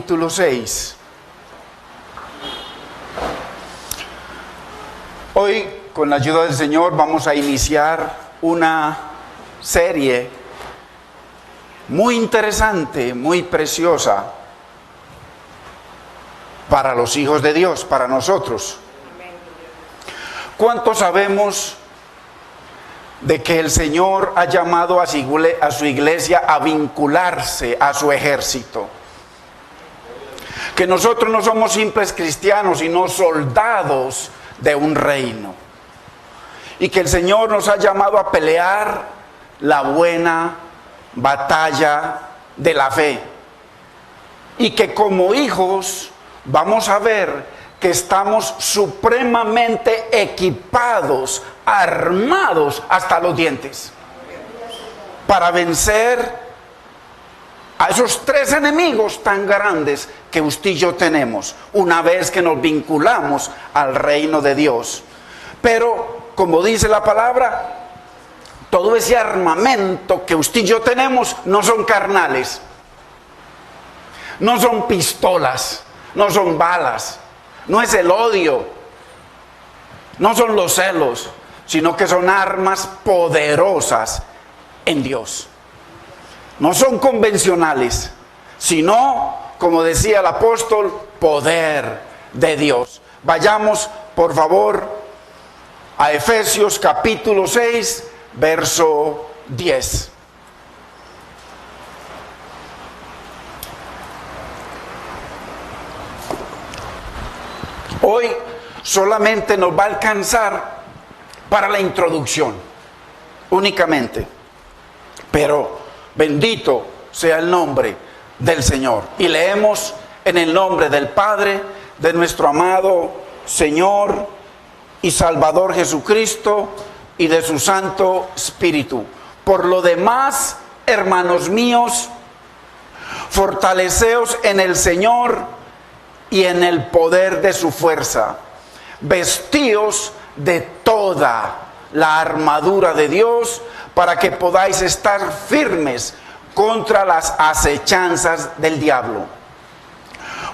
capítulo 6. Hoy, con la ayuda del Señor, vamos a iniciar una serie muy interesante, muy preciosa para los hijos de Dios, para nosotros. ¿Cuántos sabemos de que el Señor ha llamado a su iglesia a vincularse a su ejército? Que nosotros no somos simples cristianos, sino soldados de un reino. Y que el Señor nos ha llamado a pelear la buena batalla de la fe. Y que como hijos vamos a ver que estamos supremamente equipados, armados hasta los dientes, para vencer a esos tres enemigos tan grandes que usted y yo tenemos, una vez que nos vinculamos al reino de Dios. Pero, como dice la palabra, todo ese armamento que usted y yo tenemos no son carnales, no son pistolas, no son balas, no es el odio, no son los celos, sino que son armas poderosas en Dios. No son convencionales, sino, como decía el apóstol, poder de Dios. Vayamos, por favor, a Efesios capítulo 6, verso 10. Hoy solamente nos va a alcanzar para la introducción, únicamente. Pero bendito sea el nombre del Señor. Y leemos en el nombre del Padre, de nuestro amado Señor y Salvador Jesucristo y de su Santo Espíritu. Por lo demás, hermanos míos, fortaleceos en el Señor y en el poder de su fuerza. Vestíos de toda la armadura de Dios para que podáis estar firmes contra las acechanzas del diablo.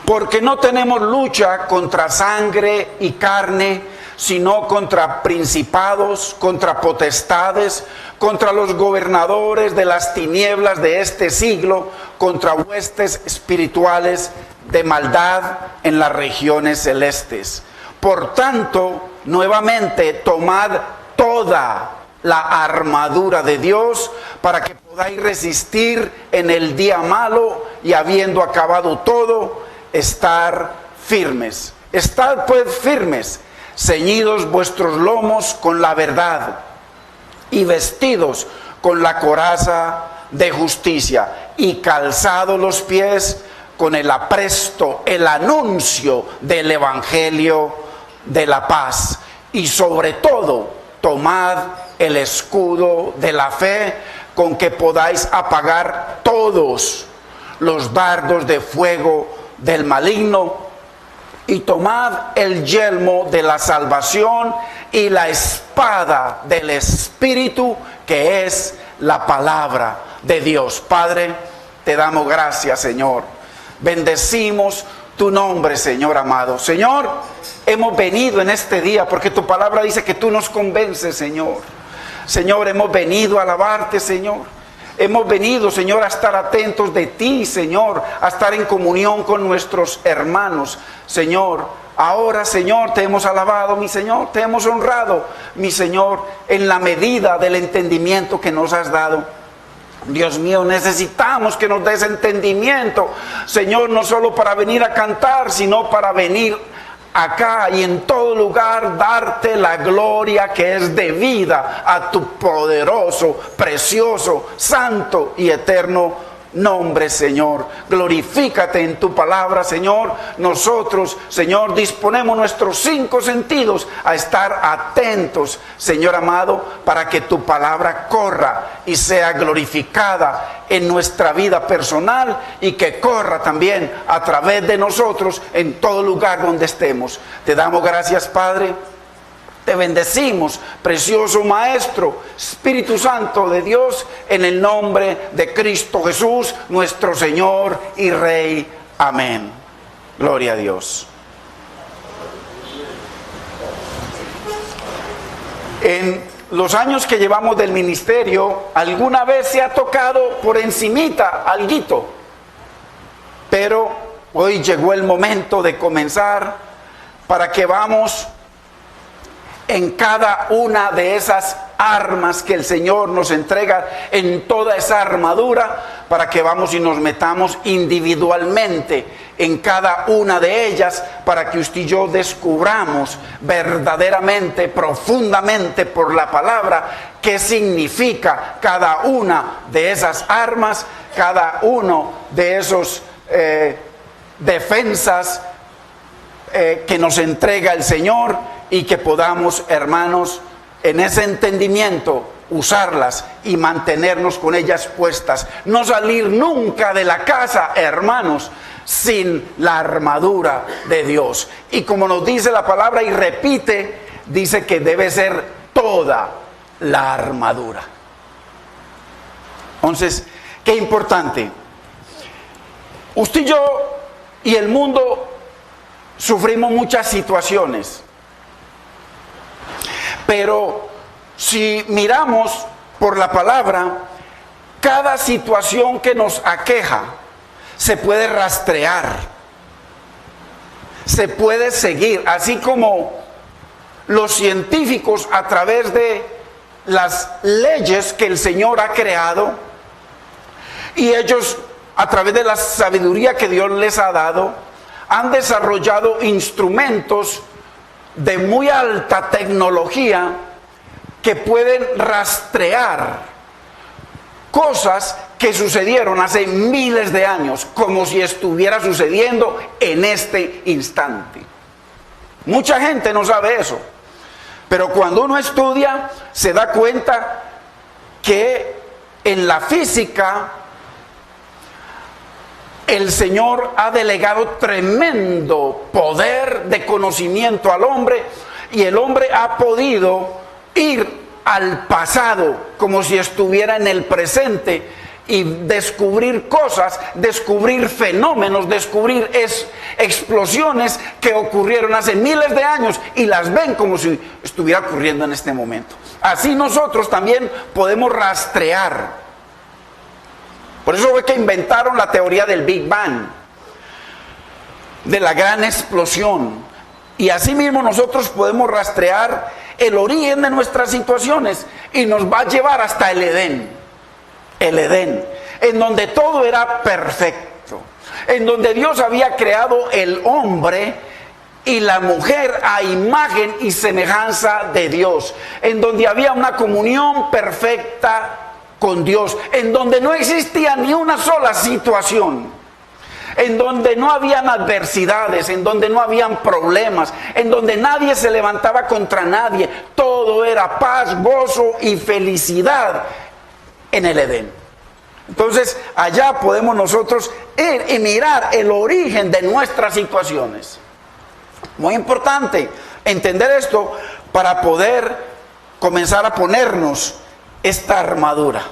Porque no tenemos lucha contra sangre y carne, sino contra principados, contra potestades, contra los gobernadores de las tinieblas de este siglo, contra huestes espirituales de maldad en las regiones celestes. Por tanto, nuevamente, tomad toda la armadura de Dios para que podáis resistir en el día malo y habiendo acabado todo, estar firmes. Estad pues firmes, ceñidos vuestros lomos con la verdad y vestidos con la coraza de justicia y calzados los pies con el apresto, el anuncio del evangelio de la paz. Y sobre todo, tomad el escudo de la fe con que podáis apagar todos los dardos de fuego del maligno, y tomad el yelmo de la salvación y la espada del Espíritu, que es la palabra de Dios. Padre, te damos gracias, Señor. Bendecimos tu nombre, Señor amado. Señor, hemos venido en este día porque tu palabra dice que tú nos convences, Señor. Señor, hemos venido a alabarte, Señor. Hemos venido, Señor, a estar atentos de ti, Señor, a estar en comunión con nuestros hermanos. Señor, ahora, Señor, te hemos alabado, mi Señor, te hemos honrado, mi Señor, en la medida del entendimiento que nos has dado. Dios mío, necesitamos que nos des entendimiento, Señor, no solo para venir a cantar, sino para venir acá y en todo lugar darte la gloria que es debida a tu poderoso, precioso, santo y eterno nombre, Señor. Glorifícate en tu palabra, Señor. Nosotros, Señor, disponemos nuestros 5 sentidos a estar atentos, Señor amado, para que tu palabra corra y sea glorificada en nuestra vida personal y que corra también a través de nosotros en todo lugar donde estemos. Te damos gracias, Padre. Te bendecimos, precioso Maestro, Espíritu Santo de Dios, en el nombre de Cristo Jesús, nuestro Señor y Rey. Amén. Gloria a Dios. En los años que llevamos del ministerio, alguna vez se ha tocado por encimita alguito, pero hoy llegó el momento de comenzar para que vamos en cada una de esas armas que el Señor nos entrega, en toda esa armadura, para que vamos y nos metamos individualmente en cada una de ellas, para que usted y yo descubramos verdaderamente, profundamente por la palabra, qué significa cada una de esas armas, cada uno de esos defensas que nos entrega el Señor, y que podamos, hermanos, en ese entendimiento usarlas y mantenernos con ellas puestas. No salir nunca de la casa, hermanos, sin la armadura de Dios. Y como nos dice la palabra y repite, dice que debe ser toda la armadura. Entonces, qué importante. Usted y yo y el mundo sufrimos muchas situaciones. Pero si miramos por la palabra, cada situación que nos aqueja se puede rastrear, se puede seguir, así como los científicos a través de las leyes que el Señor ha creado, y ellos a través de la sabiduría que Dios les ha dado, han desarrollado instrumentos de muy alta tecnología que pueden rastrear cosas que sucedieron hace miles de años, como si estuviera sucediendo en este instante. Mucha gente no sabe eso, pero cuando uno estudia se da cuenta que en la física el Señor ha delegado tremendo poder de conocimiento al hombre, y el hombre ha podido ir al pasado como si estuviera en el presente y descubrir cosas, descubrir fenómenos, descubrir explosiones que ocurrieron hace miles de años y las ven como si estuviera ocurriendo en este momento. Así nosotros también podemos rastrear. Por eso fue que inventaron la teoría del Big Bang, de la gran explosión. Y así mismo nosotros podemos rastrear el origen de nuestras situaciones, y nos va a llevar hasta el Edén, en donde todo era perfecto, en donde Dios había creado el hombre y la mujer a imagen y semejanza de Dios, en donde había una comunión perfecta con Dios, en donde no existía ni una sola situación, en donde no habían adversidades, en donde no habían problemas, en donde nadie se levantaba contra nadie. Todo era paz, gozo y felicidad en el Edén. Entonces, allá podemos nosotros ir y mirar el origen de nuestras situaciones. Muy importante entender esto para poder comenzar a ponernos esta armadura.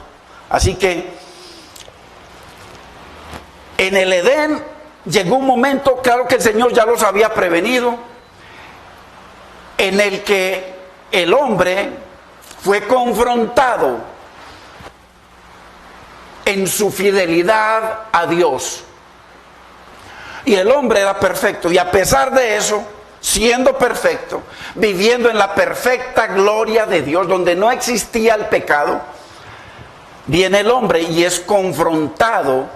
Así que en el Edén llegó un momento, claro que el Señor ya los había prevenido, en el que el hombre fue confrontado en su fidelidad a Dios. Y el hombre era perfecto, y a pesar de eso, siendo perfecto, viviendo en la perfecta gloria de Dios, donde no existía el pecado, viene el hombre y es confrontado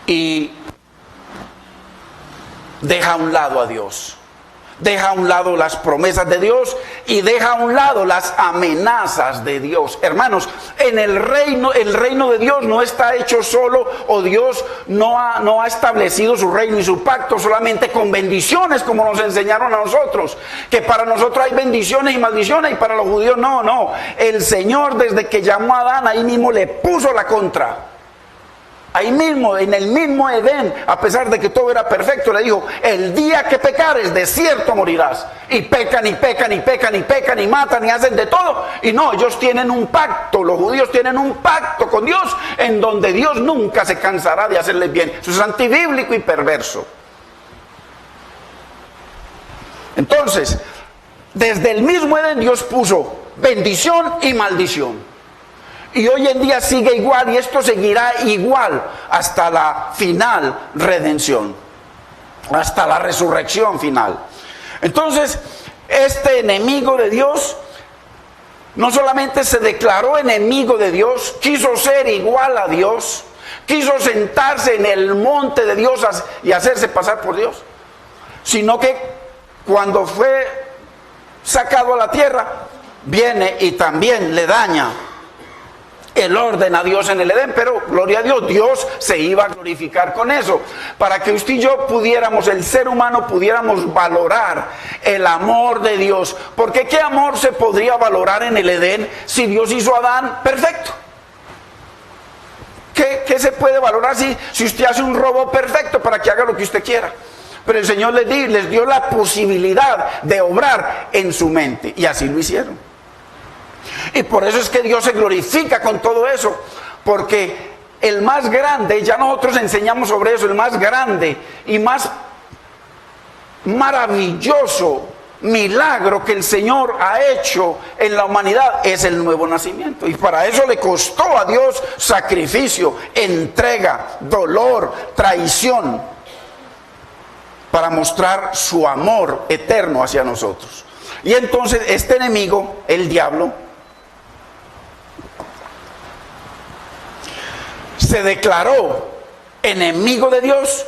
y deja a un lado a Dios, deja a un lado las promesas de Dios y deja a un lado las amenazas de Dios. Hermanos, en el reino de Dios no está hecho solo, o Dios no ha establecido su reino y su pacto solamente con bendiciones, como nos enseñaron a nosotros, que para nosotros hay bendiciones y maldiciones, y para los judíos no. El Señor, desde que llamó a Adán, ahí mismo le puso la contra. Ahí mismo, en el mismo Edén, a pesar de que todo era perfecto, le dijo: el día que pecares, de cierto morirás. Y pecan, y pecan, y pecan, y pecan, y matan, y hacen de todo. Y no, ellos tienen un pacto, los judíos tienen un pacto con Dios, en donde Dios nunca se cansará de hacerles bien. Eso es antibíblico y perverso. Entonces, desde el mismo Edén Dios puso bendición y maldición. Y hoy en día sigue igual, y esto seguirá igual hasta la final redención, hasta la resurrección final. Entonces, este enemigo de Dios no solamente se declaró enemigo de Dios, quiso ser igual a Dios, quiso sentarse en el monte de Dios y hacerse pasar por Dios, sino que cuando fue sacado a la tierra, viene y también le daña el orden a Dios en el Edén. Pero gloria a Dios, Dios se iba a glorificar con eso, para que usted y yo pudiéramos, el ser humano, pudiéramos valorar el amor de Dios. Porque ¿qué amor se podría valorar en el Edén si Dios hizo a Adán perfecto? ¿Qué se puede valorar si usted hace un robot perfecto para que haga lo que usted quiera? Pero el Señor les dio la posibilidad de obrar en su mente, y así lo hicieron. Y por eso es que Dios se glorifica con todo eso, porque el más grande, ya nosotros enseñamos sobre eso, el más grande y más maravilloso milagro que el Señor ha hecho en la humanidad es el nuevo nacimiento. Y para eso le costó a Dios sacrificio, entrega, dolor, traición, para mostrar su amor eterno hacia nosotros. Y entonces este enemigo, el diablo, se declaró enemigo de Dios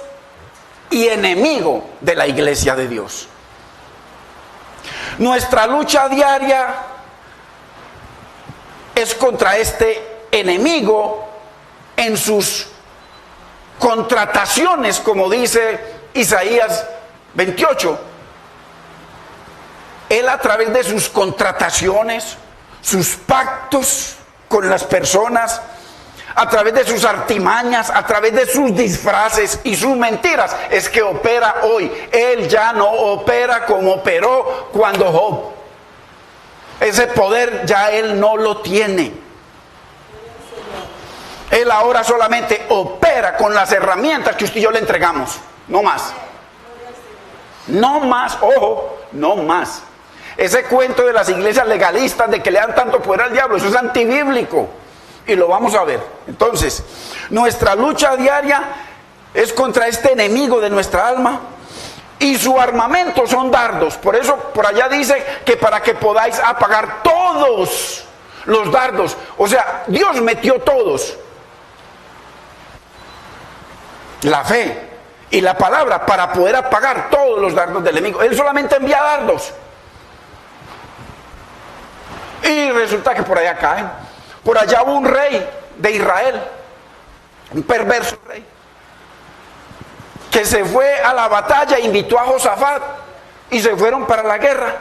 y enemigo de la iglesia de Dios. Nuestra lucha diaria es contra este enemigo en sus contrataciones, como dice Isaías 28. Él, a través de sus contrataciones, sus pactos con las personas, a través de sus artimañas, a través de sus disfraces y sus mentiras, es que opera hoy. Él ya no opera como operó cuando Job. Ese poder ya él no lo tiene. Él ahora solamente opera con las herramientas que usted y yo le entregamos. No más. No más, ojo, no más. Ese cuento de las iglesias legalistas de que le dan tanto poder al diablo, eso es antibíblico. Y lo vamos a ver. Entonces, nuestra lucha diaria es contra este enemigo de nuestra alma, y su armamento son dardos. Por eso por allá dice que para que podáis apagar todos los dardos. O sea, Dios metió todos: la fe y la palabra, para poder apagar todos los dardos del enemigo. Él solamente envía dardos, y resulta que por allá caen. Por allá hubo un rey de Israel, un perverso rey, que se fue a la batalla, invitó a Josafat, y se fueron para la guerra,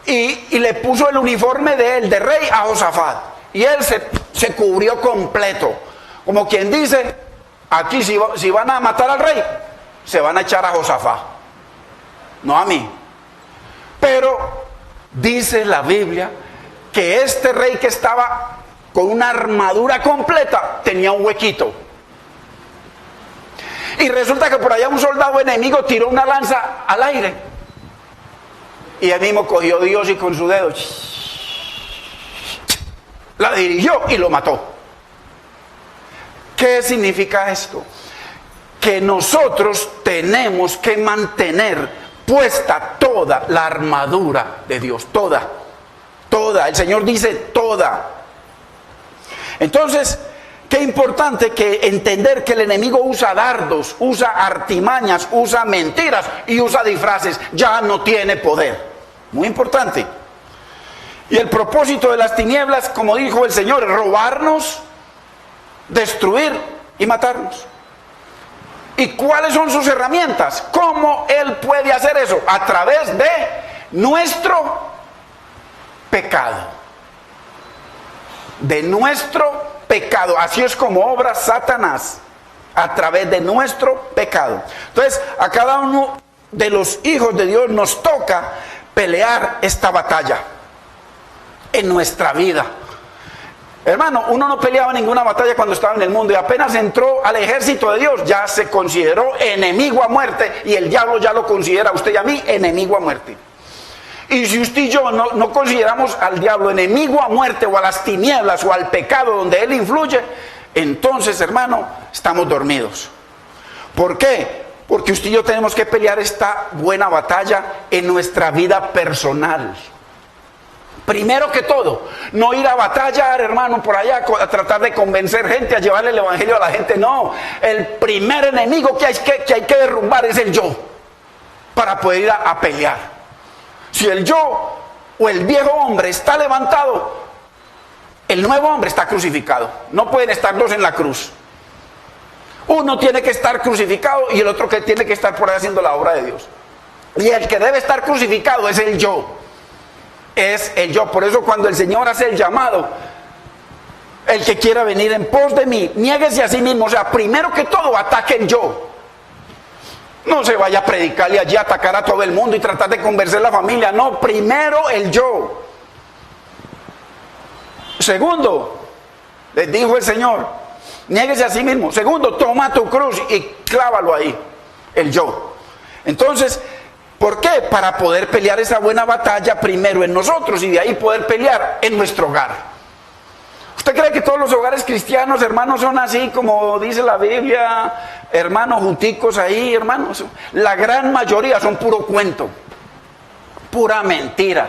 y le puso el uniforme de él, de rey, a Josafat, y él se cubrió completo, como quien dice: aquí si van a matar al rey, se van a echar a Josafat, no a mí. Pero dice la Biblia que este rey, que estaba con una armadura completa, tenía un huequito. Y resulta que por allá un soldado enemigo tiró una lanza al aire, y él mismo cogió Dios y con su dedo la dirigió y lo mató. ¿Qué significa esto? Que nosotros tenemos que mantener puesta toda la armadura de Dios, toda. El Señor dice toda. Entonces, qué importante que entender que el enemigo usa dardos, usa artimañas, usa mentiras y usa disfraces. Ya no tiene poder. Muy importante. Y el propósito de las tinieblas, como dijo el Señor, es robarnos, destruir y matarnos. ¿Y cuáles son sus herramientas? ¿Cómo Él puede hacer eso? A través de nuestro pecado. De nuestro pecado. Así es como obra Satanás. a través de nuestro pecado. Entonces, a cada uno de los hijos de Dios nos toca pelear esta batalla en nuestra vida. Hermano, uno no peleaba ninguna batalla cuando estaba en el mundo, y apenas entró al ejército de Dios ya se consideró enemigo a muerte, y el diablo ya lo considera a usted y a mí enemigo a muerte. Y si usted y yo no consideramos al diablo enemigo a muerte, o a las tinieblas, o al pecado donde él influye, entonces, hermano, estamos dormidos. ¿Por qué? Porque usted y yo tenemos que pelear esta buena batalla en nuestra vida personal. Primero que todo, no ir a batallar, hermano, por allá a tratar de convencer gente, a llevarle el evangelio a la gente. No, el primer enemigo que hay que derrumbar es el yo, para poder ir a pelear. Si el yo o el viejo hombre está levantado, el nuevo hombre está crucificado. No pueden estar dos en la cruz. Uno tiene que estar crucificado y el otro que tiene que estar por ahí haciendo la obra de Dios. Y el que debe estar crucificado es el yo. Es el yo. Por eso cuando el Señor hace el llamado, el que quiera venir en pos de mí, niéguese a sí mismo. O sea, primero que todo, ataque el yo. No se vaya a predicarle allí, a atacar a todo el mundo y tratar de convencer a la familia. No, primero el yo. Segundo, les dijo el Señor, niéguese a sí mismo. Segundo, toma tu cruz y clávalo ahí, el yo. Entonces, ¿por qué? Para poder pelear esa buena batalla primero en nosotros, y de ahí poder pelear en nuestro hogar. ¿Usted cree que todos los hogares cristianos, hermanos, son así como dice la Biblia, hermanos, junticos ahí, hermanos? La gran mayoría son puro cuento, pura mentira,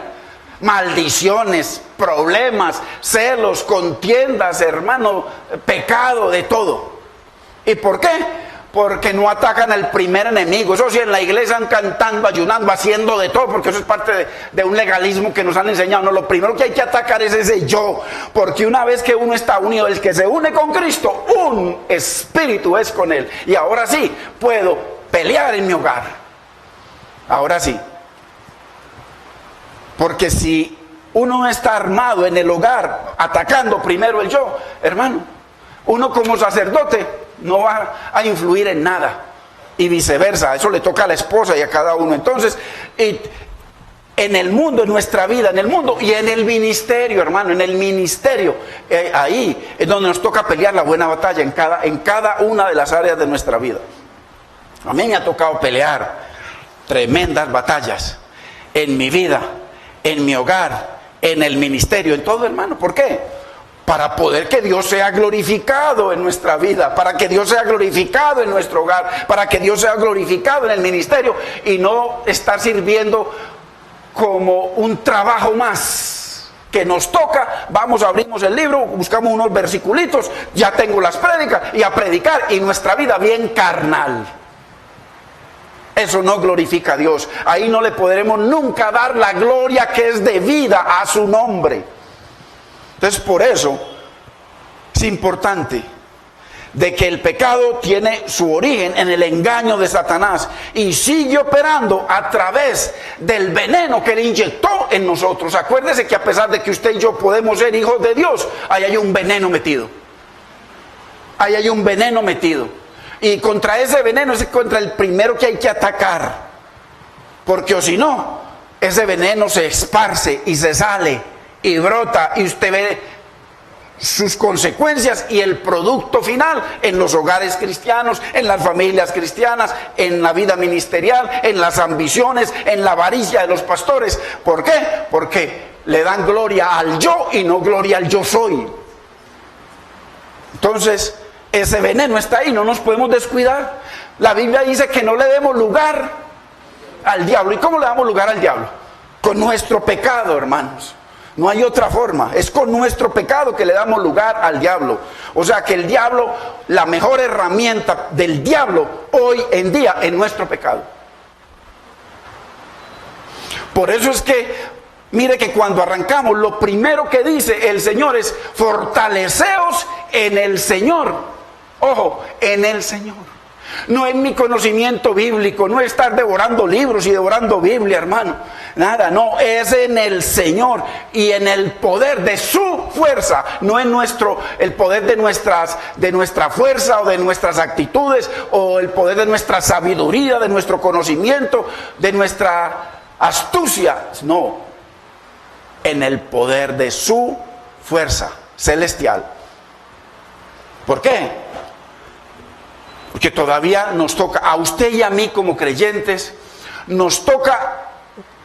maldiciones, problemas, celos, contiendas, hermano, pecado, de todo. ¿Y por qué? Porque no atacan al primer enemigo. Eso sí, en la iglesia están cantando, ayunando, haciendo de todo, porque eso es parte de un legalismo que nos han enseñado. No, lo primero que hay que atacar es ese yo, porque una vez que uno está unido, el que se une con Cristo, un espíritu es con él. Y ahora sí, puedo pelear en mi hogar. Ahora sí. Porque si uno no está armado en el hogar, atacando primero el yo, hermano, uno como sacerdote no va a influir en nada, y viceversa. Eso le toca a la esposa y a cada uno. Entonces, en el mundo, en nuestra vida, en el mundo y en el ministerio, hermano, en el ministerio, ahí es donde nos toca pelear la buena batalla, en cada una de las áreas de nuestra vida. A mí me ha tocado pelear tremendas batallas en mi vida, en mi hogar, en el ministerio, en todo, hermano. ¿Por qué? Para poder que Dios sea glorificado en nuestra vida, para que Dios sea glorificado en nuestro hogar, para que Dios sea glorificado en el ministerio, y no estar sirviendo como un trabajo más que nos toca. Vamos, abrimos el libro, buscamos unos versiculitos, ya tengo las prédicas, y a predicar, y nuestra vida bien carnal. Eso no glorifica a Dios. Ahí no le podremos nunca dar la gloria que es debida a su nombre. Entonces, por eso es importante de que el pecado tiene su origen en el engaño de Satanás y sigue operando a través del veneno que le inyectó en nosotros. Acuérdese que a pesar de que usted y yo podemos ser hijos de Dios, ahí hay un veneno metido. Ahí hay un veneno metido. Y contra ese veneno es contra el primero que hay que atacar. Porque o si no, ese veneno se esparce y se sale y brota, y usted ve sus consecuencias y el producto final en los hogares cristianos, en las familias cristianas, en la vida ministerial, en las ambiciones, en la avaricia de los pastores. ¿Por qué? Porque le dan gloria al yo y no gloria al yo soy. Entonces, ese veneno está ahí, no nos podemos descuidar. La Biblia dice que no le demos lugar al diablo. ¿Y cómo le damos lugar al diablo? Con nuestro pecado, hermanos. No hay otra forma, es con nuestro pecado que le damos lugar al diablo. O sea que el diablo, la mejor herramienta del diablo hoy en día es nuestro pecado. Por eso es que, mire que cuando arrancamos, lo primero que dice el Señor es: fortaleceos en el Señor. Ojo, en el Señor. No es mi conocimiento bíblico, no es estar devorando libros y devorando Biblia, hermano. Nada, no, es en el Señor y en el poder de su fuerza, no en el poder de nuestra fuerza o de nuestras actitudes o el poder de nuestra sabiduría, de nuestro conocimiento, de nuestra astucia, no, en el poder de su fuerza celestial. ¿Por qué? Porque todavía nos toca, a usted y a mí como creyentes, nos toca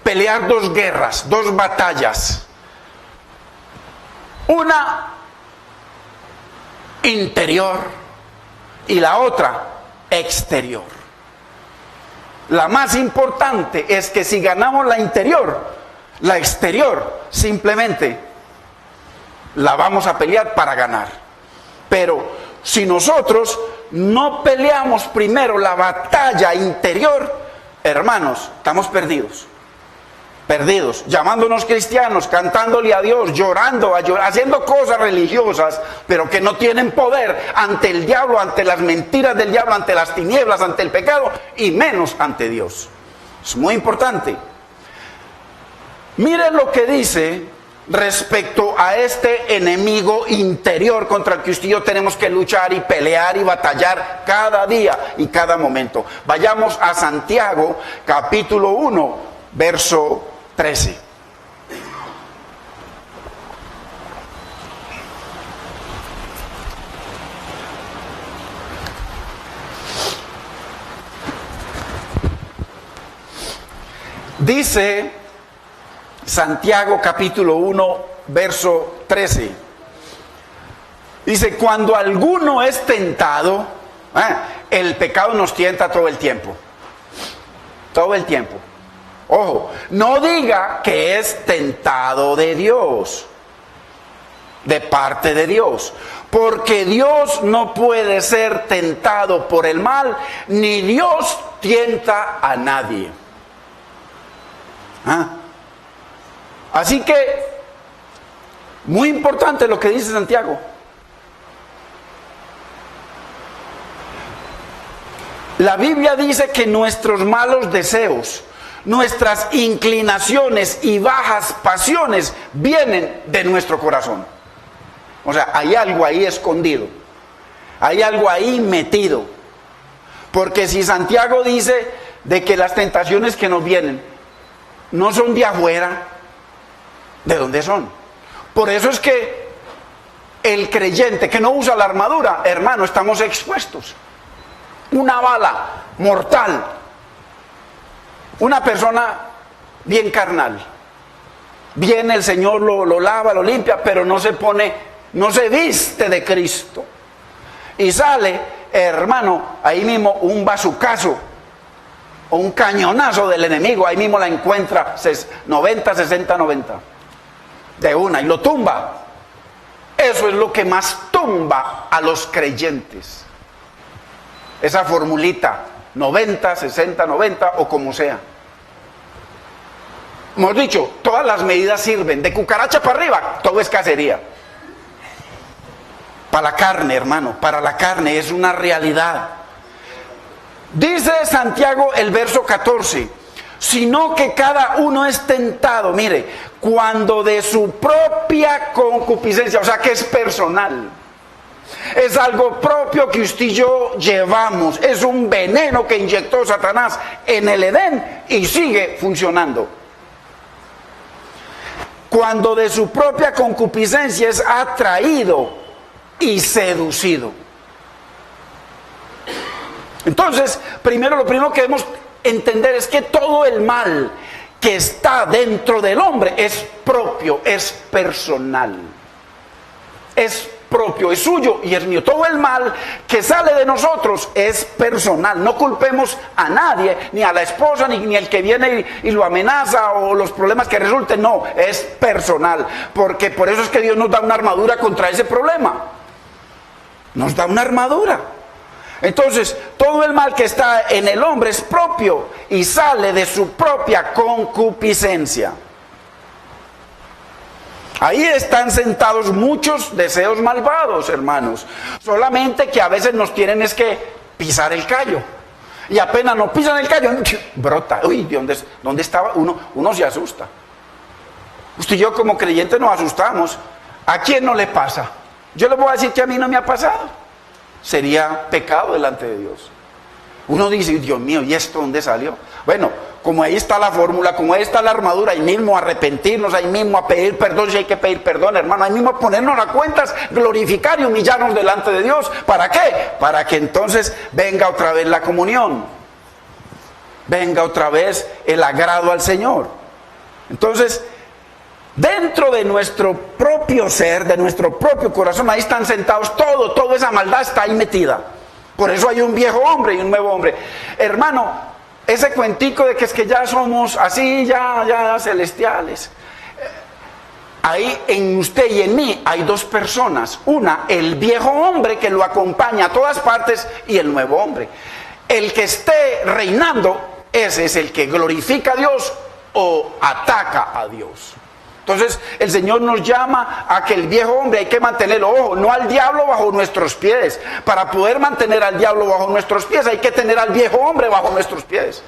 pelear dos guerras, dos batallas. Una interior y la otra exterior. La más importante es que si ganamos la interior, la exterior simplemente la vamos a pelear para ganar. Pero si nosotros no peleamos primero la batalla interior, hermanos, estamos perdidos. Perdidos, llamándonos cristianos, cantándole a Dios, llorando, haciendo cosas religiosas, pero que no tienen poder ante el diablo, ante las mentiras del diablo, ante las tinieblas, ante el pecado, y menos ante Dios. Es muy importante. Miren lo que dice respecto a este enemigo interior contra el que usted y yo tenemos que luchar y pelear y batallar cada día y cada momento. Vayamos a Santiago, capítulo 1, verso 13. Dice Santiago capítulo 1, verso 13. Dice, cuando alguno es tentado, el pecado nos tienta todo el tiempo. Todo el tiempo. Ojo, no diga que es tentado de Dios, de parte de Dios. Porque Dios no puede ser tentado por el mal, ni Dios tienta a nadie. Así que, muy importante lo que dice Santiago. La Biblia dice que nuestros malos deseos, nuestras inclinaciones y bajas pasiones vienen de nuestro corazón. O sea, hay algo ahí escondido, hay algo ahí metido. Porque si Santiago dice de que las tentaciones que nos vienen no son de afuera, ¿de dónde son? Por eso es que el creyente que no usa la armadura, hermano, estamos expuestos. Una bala mortal, una persona bien carnal, viene el Señor, lo lava, lo limpia, pero no se viste de Cristo, y sale, hermano, ahí mismo un bazucazo o un cañonazo del enemigo, ahí mismo la encuentra 90, 60, 90 de una, y lo tumba. Eso es lo que más tumba a los creyentes. Esa formulita, 90, 60, 90 o como sea. Hemos dicho, todas las medidas sirven, de cucaracha para arriba, todo es cacería. Para la carne, hermano, para la carne es una realidad. Dice Santiago el verso 14, sino que cada uno es tentado, mire, cuando de su propia concupiscencia, o sea que es personal. Es algo propio que usted y yo llevamos. Es un veneno que inyectó Satanás en el Edén y sigue funcionando. Cuando de su propia concupiscencia es atraído y seducido. Entonces, lo primero que debemos entender es que todo el mal que está dentro del hombre es propio, es personal. Es propio, es suyo y es mío. Todo el mal que sale de nosotros es personal. No culpemos a nadie, ni a la esposa, ni el que viene y lo amenaza o los problemas que resulten. No, es personal. Porque por eso es que Dios nos da una armadura contra ese problema. Nos da una armadura. Entonces, todo el mal que está en el hombre es propio y sale de su propia concupiscencia. Ahí están sentados muchos deseos malvados, hermanos. Solamente que a veces nos tienen es que pisar el callo. Y apenas nos pisan el callo, brota. Uy, ¿dónde estaba? Uno se asusta. Usted y yo como creyentes nos asustamos. ¿A quién no le pasa? Yo le voy a decir que a mí no me ha pasado. Sería pecado delante de Dios. Uno dice, Dios mío, ¿y esto dónde salió? Bueno, como ahí está la fórmula, como ahí está la armadura, ahí mismo a arrepentirnos, ahí mismo a pedir perdón si hay que pedir perdón, hermano, ahí mismo a ponernos a cuentas, glorificar y humillarnos delante de Dios. ¿Para qué? Para que entonces venga otra vez la comunión, venga otra vez el agrado al Señor. Entonces, dentro de nuestro propio ser, de nuestro propio corazón, ahí están sentados toda esa maldad está ahí metida. Por eso hay un viejo hombre y un nuevo hombre. Hermano, ese cuentico de que es que ya somos así, ya celestiales. Ahí en usted y en mí hay dos personas. Una, el viejo hombre que lo acompaña a todas partes y el nuevo hombre. El que esté reinando, ese es el que glorifica a Dios o ataca a Dios. Entonces el Señor nos llama a que el viejo hombre hay que mantenerlo, ojo, no al diablo bajo nuestros pies. Para poder mantener al diablo bajo nuestros pies hay que tener al viejo hombre bajo nuestros pies.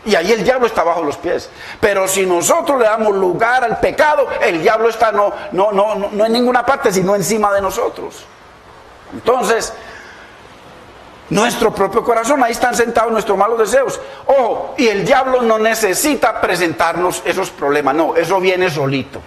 Y ahí el diablo está bajo los pies. Pero si nosotros le damos lugar al pecado, el diablo está no en ninguna parte, sino encima de nosotros. Entonces, nuestro propio corazón, ahí están sentados nuestros malos deseos. Ojo, y el diablo no necesita presentarnos esos problemas, no, eso viene solito.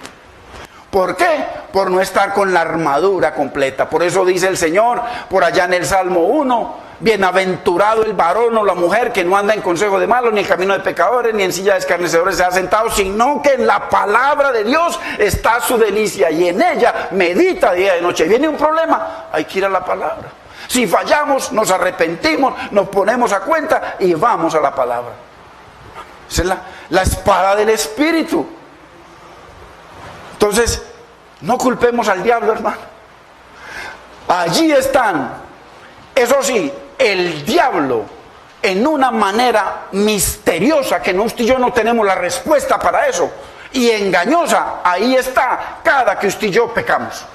¿Por qué? Por no estar con la armadura completa. Por eso dice el Señor, por allá en el Salmo 1, bienaventurado el varón o la mujer que no anda en consejo de malos, ni en camino de pecadores, ni en silla de escarnecedores se ha sentado, sino que en la palabra de Dios está su delicia, y en ella medita día y noche. Viene un problema, hay que ir a la palabra. Si fallamos, nos arrepentimos, nos ponemos a cuenta y vamos a la palabra. Esa es la espada del Espíritu. Entonces, no culpemos al diablo, hermano. Allí están. Eso sí, el diablo, en una manera misteriosa, que usted y yo no tenemos la respuesta para eso, y engañosa, ahí está cada que usted y yo pecamos.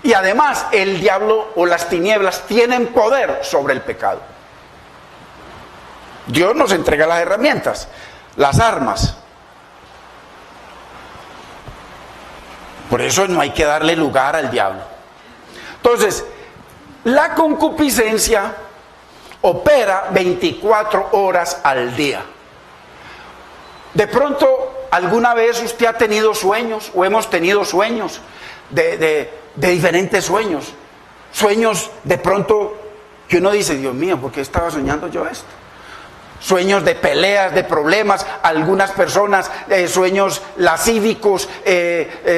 Y además el diablo o las tinieblas tienen poder sobre el pecado. Dios nos entrega las herramientas, las armas. Por eso no hay que darle lugar al diablo. Entonces, la concupiscencia opera 24 horas al día. De pronto, ¿alguna vez usted ha tenido sueños o hemos tenido sueños de diferentes sueños? Sueños de pronto que uno dice, Dios mío, ¿por qué estaba soñando yo esto? Sueños de peleas, de problemas, algunas personas, sueños lascívicos,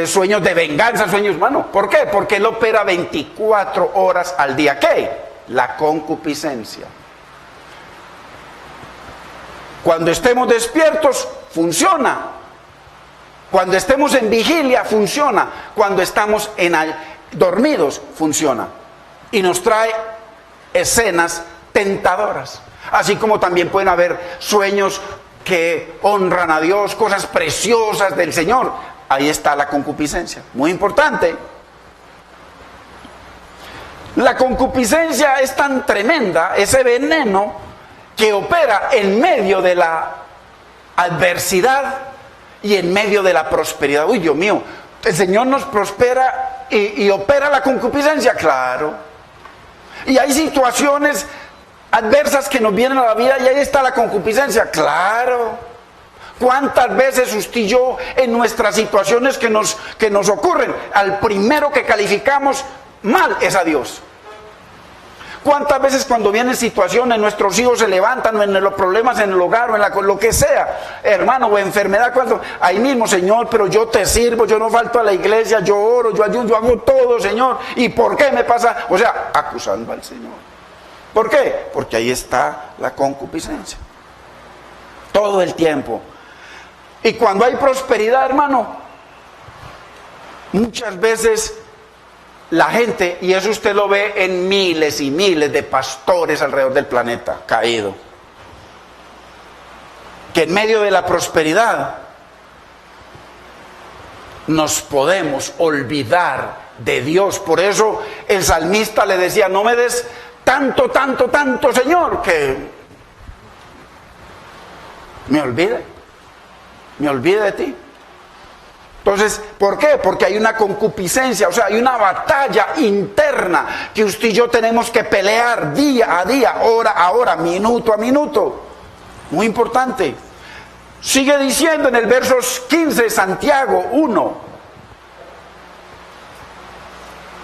sueños de venganza, sueños, hermano. ¿Por qué? Porque él opera 24 horas al día. ¿Qué? La concupiscencia. Cuando estemos despiertos, funciona. Cuando estemos en vigilia, funciona. Cuando estamos dormidos, funciona. Y nos trae escenas tentadoras. Así como también pueden haber sueños que honran a Dios, cosas preciosas del Señor. Ahí está la concupiscencia. Muy importante. La concupiscencia es tan tremenda, ese veneno, que opera en medio de la adversidad y en medio de la prosperidad. Uy, Dios mío, el Señor nos prospera y opera la concupiscencia, claro. Y hay situaciones adversas que nos vienen a la vida y ahí está la concupiscencia, claro. ¿Cuántas veces usted y yo en nuestras situaciones que nos ocurren, al primero que calificamos mal es a Dios? ¿Cuántas veces cuando vienen situaciones nuestros hijos se levantan en los problemas en el hogar o en lo que sea, hermano, o enfermedad, ahí mismo, Señor, pero yo te sirvo, yo no falto a la iglesia, yo oro, yo ayuno, yo hago todo, Señor, ¿y por qué me pasa? O sea, acusando al Señor. ¿Por qué? Porque ahí está la concupiscencia. Todo el tiempo. Y cuando hay prosperidad, hermano, muchas veces la gente, y eso usted lo ve en miles y miles de pastores alrededor del planeta, caído, que en medio de la prosperidad nos podemos olvidar de Dios. Por eso el salmista le decía, no me des tanto, tanto, tanto, Señor, que me olvide de ti. Entonces, ¿por qué? Porque hay una concupiscencia, o sea, hay una batalla interna que usted y yo tenemos que pelear día a día, hora a hora, minuto a minuto. Muy importante. Sigue diciendo en el verso 15, Santiago 1.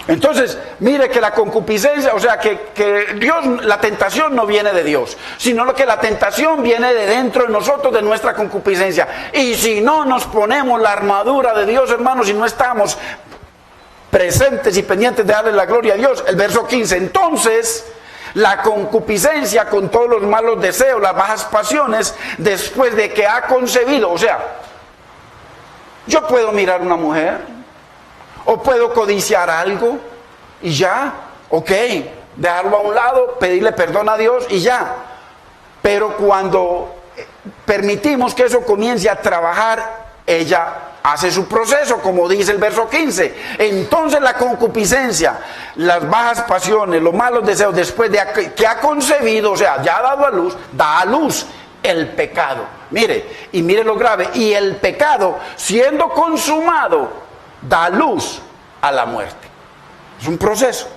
Entonces, mire que la concupiscencia, o sea, que Dios, la tentación no viene de Dios, sino que la tentación viene de dentro de nosotros, de nuestra concupiscencia. Y si no nos ponemos la armadura de Dios, hermanos, y no estamos presentes y pendientes de darle la gloria a Dios, el verso 15, entonces la concupiscencia con todos los malos deseos, las bajas pasiones, después de que ha concebido, o sea, yo puedo mirar una mujer, o puedo codiciar algo y ya, ok, dejarlo a un lado, pedirle perdón a Dios y ya. Pero cuando permitimos que eso comience a trabajar, ella hace su proceso, como dice el verso 15. Entonces la concupiscencia, las bajas pasiones, los malos deseos, después de que ha concebido, o sea, ya ha dado a luz, da a luz el pecado. Mire, y mire lo grave, y el pecado, siendo consumado, da luz a la muerte. Es un proceso.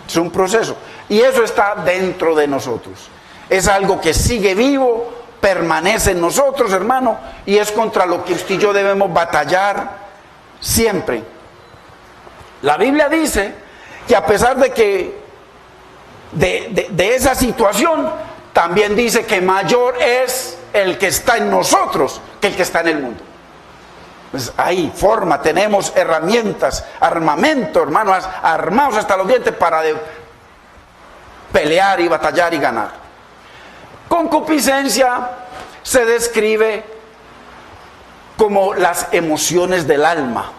Es un proceso. Y eso está dentro de nosotros. Es algo que sigue vivo, permanece en nosotros, hermano, y es contra lo que usted y yo debemos batallar siempre. La Biblia dice que a pesar de que de esa situación, también dice que mayor es el que está en nosotros que el que está en el mundo. Pues hay forma, tenemos herramientas, armamento, hermanos, armados hasta los dientes para pelear y batallar y ganar. Concupiscencia se describe como las emociones del alma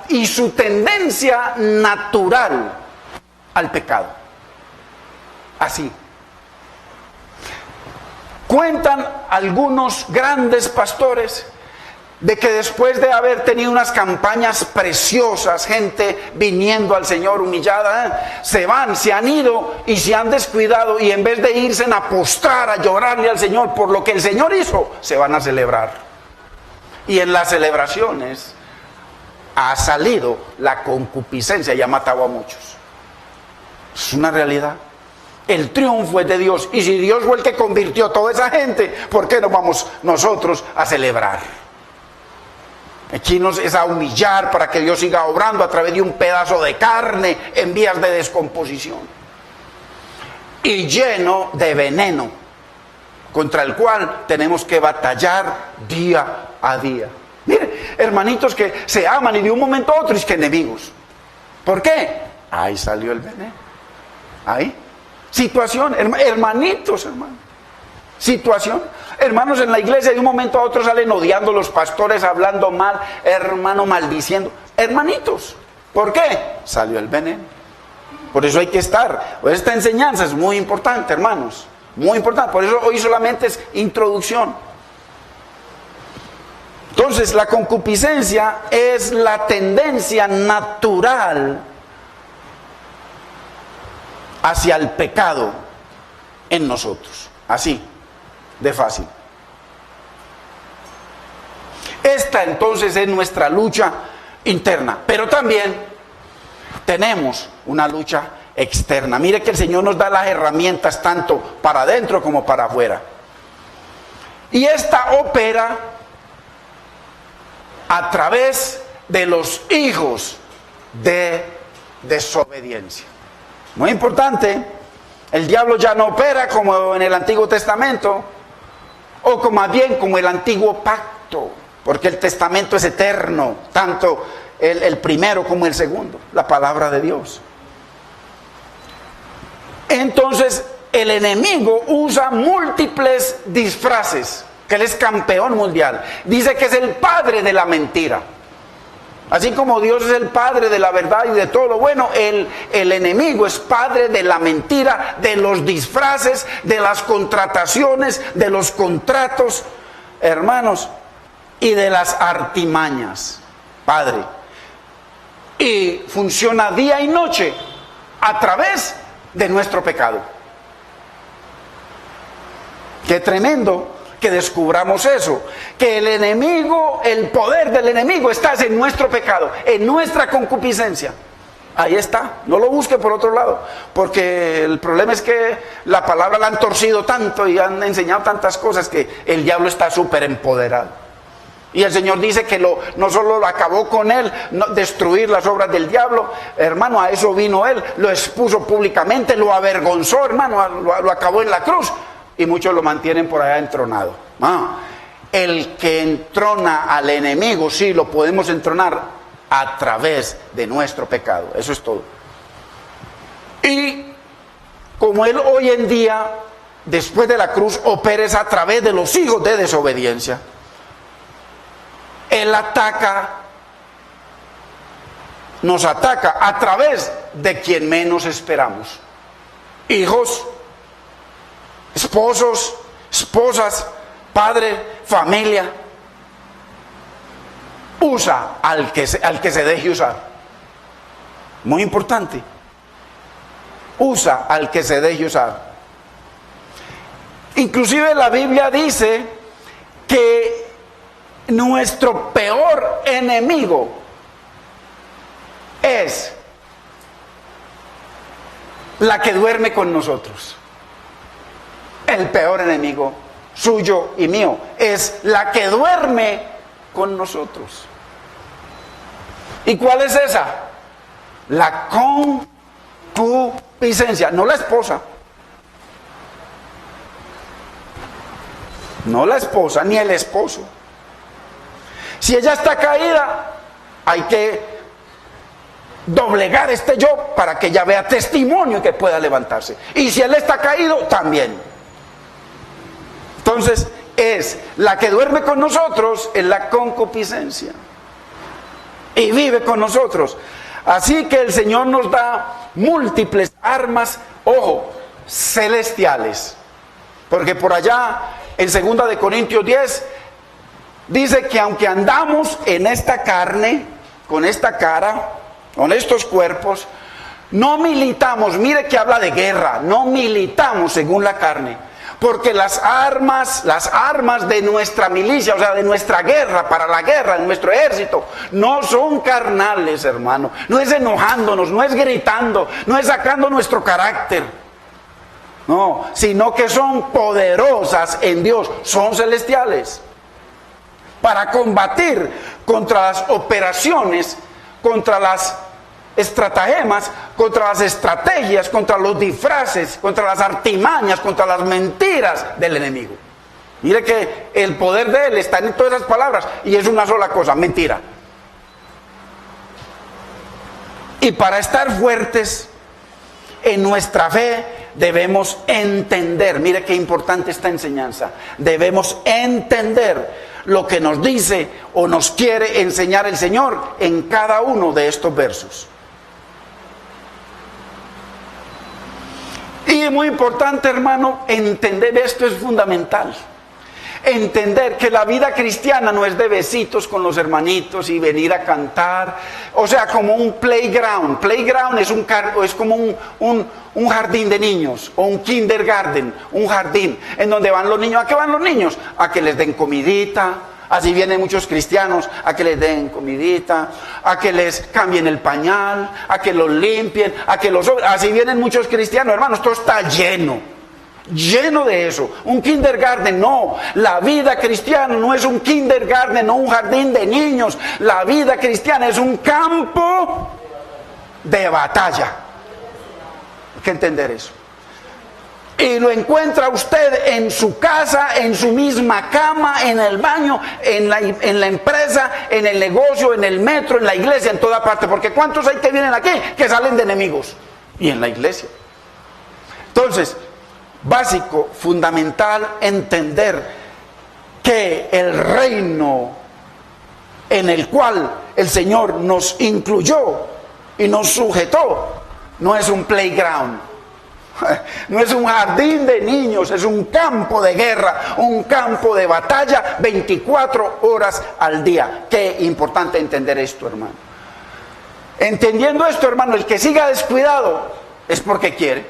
y su tendencia natural al pecado. Así. Cuentan algunos grandes pastores de que después de haber tenido unas campañas preciosas, gente viniendo al Señor humillada, se han ido y se han descuidado, y en vez de irse a postrar, a llorarle al Señor por lo que el Señor hizo, se van a celebrar. Y en las celebraciones ha salido la concupiscencia y ha matado a muchos. Es una realidad. El triunfo es de Dios, y si Dios fue el que convirtió a toda esa gente, ¿por qué no vamos nosotros a celebrar? Aquí nos es a humillar para que Dios siga obrando a través de un pedazo de carne en vías de descomposición y lleno de veneno, contra el cual tenemos que batallar día a día. Mire, hermanitos que se aman y de un momento a otro es que enemigos. ¿Por qué? Ahí salió el veneno. Ahí. Situación, hermanitos, hermano. Situación. Hermanos en la iglesia de un momento a otro salen odiando los pastores, hablando mal, hermano, maldiciendo. Hermanitos. ¿Por qué? Salió el veneno. Por eso hay que estar. Esta enseñanza es muy importante, hermanos. Muy importante. Por eso hoy solamente es introducción. Entonces, la concupiscencia es la tendencia natural hacia el pecado en nosotros. Así, de fácil. Esta entonces es nuestra lucha interna, pero también tenemos una lucha externa. Mire que el Señor nos da las herramientas tanto para adentro como para afuera. Y esta opera a través de los hijos de desobediencia. Muy importante, el diablo ya no opera como en el Antiguo Testamento, o como más bien como el Antiguo Pacto, porque el Testamento es eterno, tanto el primero como el segundo, la palabra de Dios. Entonces, el enemigo usa múltiples disfraces, que él es campeón mundial. Dice que es el padre de la mentira. Así como Dios es el padre de la verdad y de todo lo bueno, el enemigo es padre de la mentira, de los disfraces, de las contrataciones, de los contratos, hermanos, y de las artimañas. Padre. Y funciona día y noche a través de nuestro pecado. Qué tremendo que descubramos eso, que el enemigo, el poder del enemigo está en nuestro pecado, en nuestra concupiscencia. Ahí está, no lo busque por otro lado, porque el problema es que la palabra la han torcido tanto y han enseñado tantas cosas que el diablo está súper empoderado. Y el Señor dice que no solo lo acabó con él, destruir las obras del diablo, hermano, a eso vino él, lo expuso públicamente, lo avergonzó, hermano, lo acabó en la cruz, y muchos lo mantienen por allá entronado. El que entrona al enemigo, sí, lo podemos entronar a través de nuestro pecado, eso es todo. Y como él hoy en día, después de la cruz, opera a través de los hijos de desobediencia, él nos ataca a través de quien menos esperamos. Hijos, esposos, esposas, padre, familia. Usa al que se deje usar. Muy importante. Usa al que se deje usar. Inclusive la Biblia dice que nuestro peor enemigo es la que duerme con nosotros. El peor enemigo suyo y mío es la que duerme con nosotros. ¿Y cuál es esa? La concupiscencia, no la esposa. No la esposa ni el esposo. Si ella está caída, hay que doblegar este yo para que ella vea testimonio y que pueda levantarse. Y si él está caído, también. Entonces, es la que duerme con nosotros en la concupiscencia y vive con nosotros. Así que el Señor nos da múltiples armas, ojo, celestiales. Porque por allá, en 2 Corintios 10, dice que aunque andamos en esta carne, con esta cara, con estos cuerpos, no militamos, mire que habla de guerra, no militamos según la carne. Porque las armas de nuestra milicia, o sea, de nuestra guerra, para la guerra, de nuestro ejército, no son carnales, hermano. No es enojándonos, no es gritando, no es sacando nuestro carácter. No, sino que son poderosas en Dios, son celestiales. Para combatir contra las operaciones, contra las estratagemas, contra las estrategias, contra los disfraces, contra las artimañas, contra las mentiras del enemigo. Mire que el poder de él está en todas esas palabras y es una sola cosa, mentira. Y para estar fuertes en nuestra fe debemos entender, mire qué importante esta enseñanza, debemos entender lo que nos dice o nos quiere enseñar el Señor en cada uno de estos versos. Y muy importante, hermano, entender esto es fundamental. Entender que la vida cristiana no es de besitos con los hermanitos y venir a cantar, o sea, como un playground. Playground es como un jardín de niños, o un kindergarten, un jardín en donde van los niños. ¿A qué van los niños? A que les den comidita. Así vienen muchos cristianos, a que les den comidita, a que les cambien el pañal, a que los limpien, así vienen muchos cristianos, hermanos, esto está lleno de eso. Un kindergarten, no. La vida cristiana no es un kindergarten, no un jardín de niños. La vida cristiana es un campo de batalla. Hay que entender eso. Y lo encuentra usted en su casa, en su misma cama, en el baño, en la empresa, en el negocio, en el metro, en la iglesia, en toda parte. Porque ¿cuántos hay que vienen aquí que salen de enemigos? Y en la iglesia. Entonces, básico, fundamental, entender que el reino en el cual el Señor nos incluyó y nos sujetó no es un playground. No es un jardín de niños, es un campo de guerra, un campo de batalla 24 horas al día. Qué importante entender esto, hermano. Entendiendo esto, hermano, el que siga descuidado es porque quiere.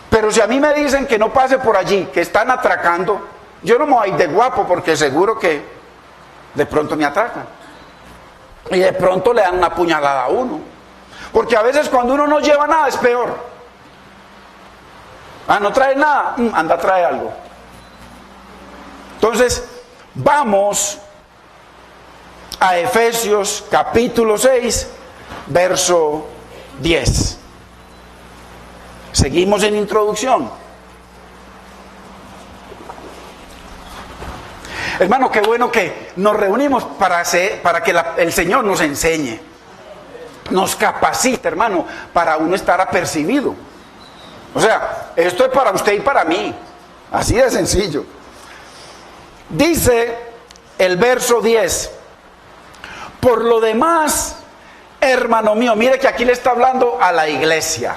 Pero si a mí me dicen que no pase por allí, que están atracando, yo no me voy a ir de guapo porque seguro que de pronto me atracan. Y de pronto le dan una puñalada a uno. Porque a veces cuando uno no lleva nada es peor. Ah, no trae nada, anda, trae algo. Entonces, vamos a Efesios capítulo 6, verso 10. Seguimos en introducción. Hermano, qué bueno que nos reunimos para que el Señor nos enseñe, nos capacite, hermano, para uno estar apercibido. O sea, esto es para usted y para mí, así de sencillo. Dice el verso 10: por lo demás, hermano mío, mire que aquí le está hablando a la iglesia,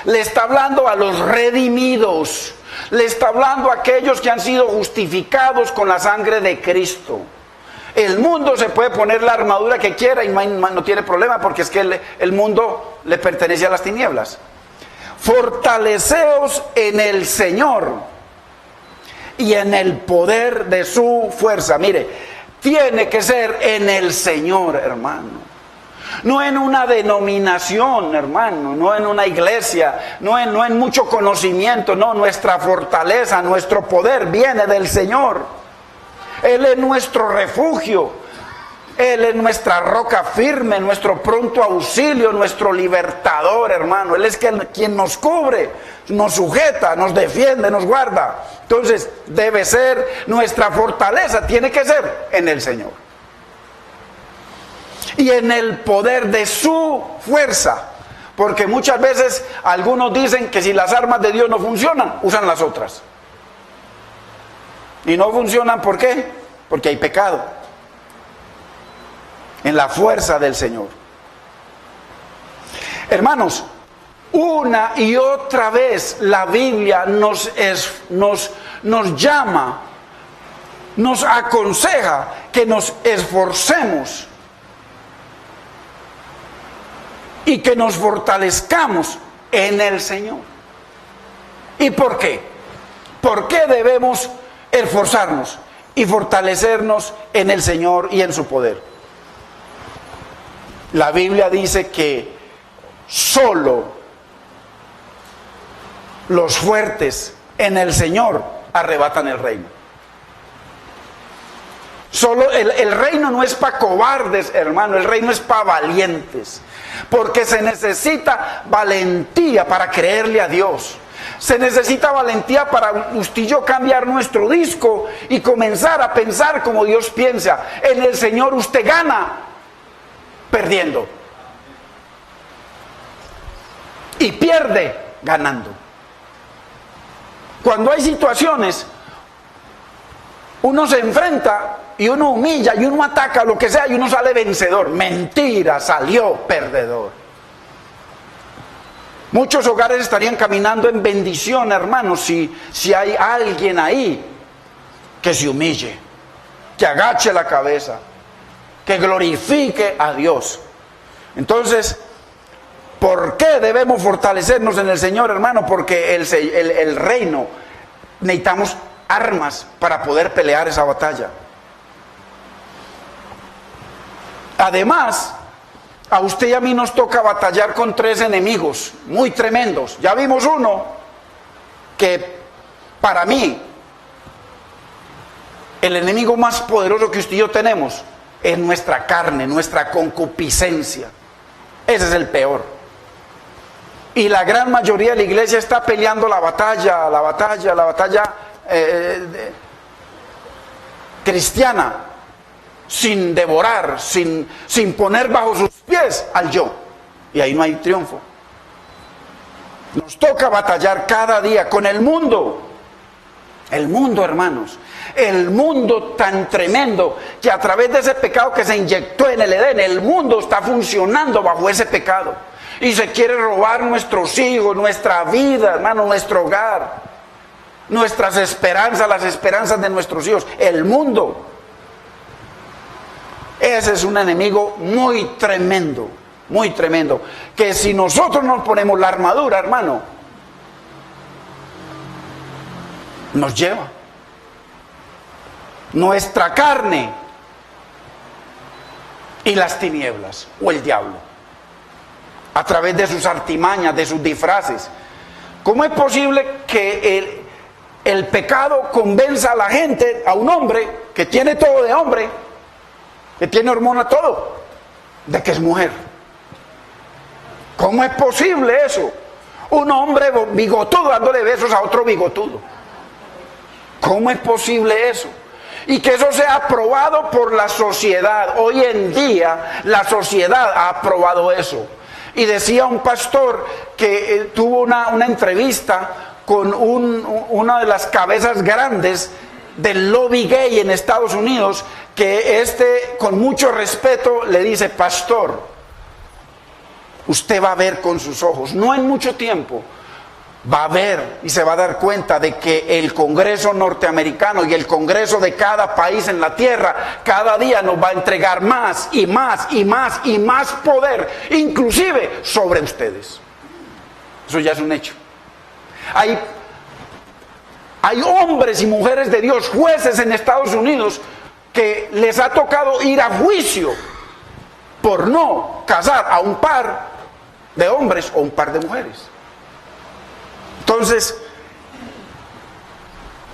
le está hablando a los redimidos, le está hablando a aquellos que han sido justificados con la sangre de Cristo. El mundo se puede poner la armadura que quiera y no tiene problema, porque es que el mundo le pertenece a las tinieblas. Fortaleceos en el Señor y en el poder de su fuerza. Mire, tiene que ser en el Señor, hermano. No en una denominación, hermano, no en una iglesia, no en mucho conocimiento, no, nuestra fortaleza, nuestro poder viene del Señor. Él es nuestro refugio, Él es nuestra roca firme, nuestro pronto auxilio, nuestro libertador, hermano. Él es quien nos cubre, nos sujeta, nos defiende, nos guarda. Entonces, debe ser nuestra fortaleza, tiene que ser en el Señor. Y en el poder de su fuerza. Porque muchas veces algunos dicen que si las armas de Dios no funcionan, usan las otras. Y no funcionan, ¿por qué? Porque hay pecado. En la fuerza del Señor. Hermanos, una y otra vez la Biblia nos llama, nos aconseja que nos esforcemos y que nos fortalezcamos en el Señor. ¿Y por qué? ¿Por qué debemos esforzarnos y fortalecernos en el Señor y en su poder? La Biblia dice que solo los fuertes en el Señor arrebatan el reino. Solo el reino no es para cobardes, hermano, el reino es para valientes. Porque se necesita valentía para creerle a Dios. Se necesita valentía para usted y yo cambiar nuestro disco y comenzar a pensar como Dios piensa. En el Señor usted gana perdiendo y pierde ganando. Cuando hay situaciones, uno se enfrenta y uno humilla y uno ataca lo que sea y uno sale vencedor. Mentira, salió perdedor. Muchos hogares estarían caminando en bendición, hermanos, si hay alguien ahí que se humille, que agache la cabeza, que glorifique a Dios. Entonces, ¿por qué debemos fortalecernos en el Señor, hermano? Porque el reino, necesitamos armas para poder pelear esa batalla. Además, a usted y a mí nos toca batallar con 3 enemigos muy tremendos. Ya vimos uno que para mí el enemigo más poderoso que usted y yo tenemos es nuestra carne, nuestra concupiscencia. Ese es el peor. Y la gran mayoría de la iglesia está peleando la batalla cristiana, sin devorar, sin poner bajo sus pies al yo. Y ahí no hay triunfo. Nos toca batallar cada día con el mundo. El mundo, hermanos. El mundo tan tremendo que a través de ese pecado que se inyectó en el Edén, el mundo está funcionando bajo ese pecado. Y se quiere robar nuestros hijos, nuestra vida, hermano, nuestro hogar, nuestras esperanzas, las esperanzas de nuestros hijos. El mundo. Ese es un enemigo muy tremendo. muy tremendo, que si nosotros nos ponemos la armadura, hermano, nos lleva. Nuestra carne y las tinieblas, o el diablo, a través de sus artimañas, de sus disfraces. ¿Cómo es posible que el pecado convenza a la gente, a un hombre que tiene todo de hombre, que tiene hormona todo, de que es mujer? ¿Cómo es posible eso? Un hombre bigotudo dándole besos a otro bigotudo. ¿Cómo es posible eso? Y que eso sea aprobado por la sociedad. Hoy en día la sociedad ha aprobado eso. Y decía un pastor que tuvo una entrevista con una de las cabezas grandes del lobby gay en Estados Unidos, que con mucho respeto le dice: pastor, usted va a ver con sus ojos, no en mucho tiempo, va a ver y se va a dar cuenta de que el Congreso norteamericano y el Congreso de cada país en la tierra cada día nos va a entregar más y más y más y más poder, inclusive sobre ustedes. Eso ya es un hecho. Hay hombres y mujeres de Dios, jueces en Estados Unidos, que les ha tocado ir a juicio por no casar a un par de hombres o un par de mujeres. Entonces,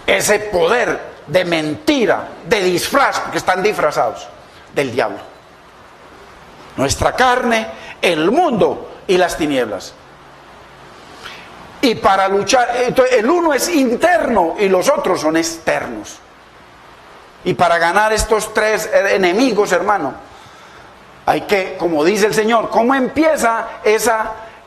ese poder de mentira, de disfraz, porque están disfrazados, del diablo. Nuestra carne, el mundo y las tinieblas. Y para luchar, entonces el uno es interno y los otros son externos. Y para ganar estos tres enemigos, hermano, hay que, como dice el Señor, ¿cómo empieza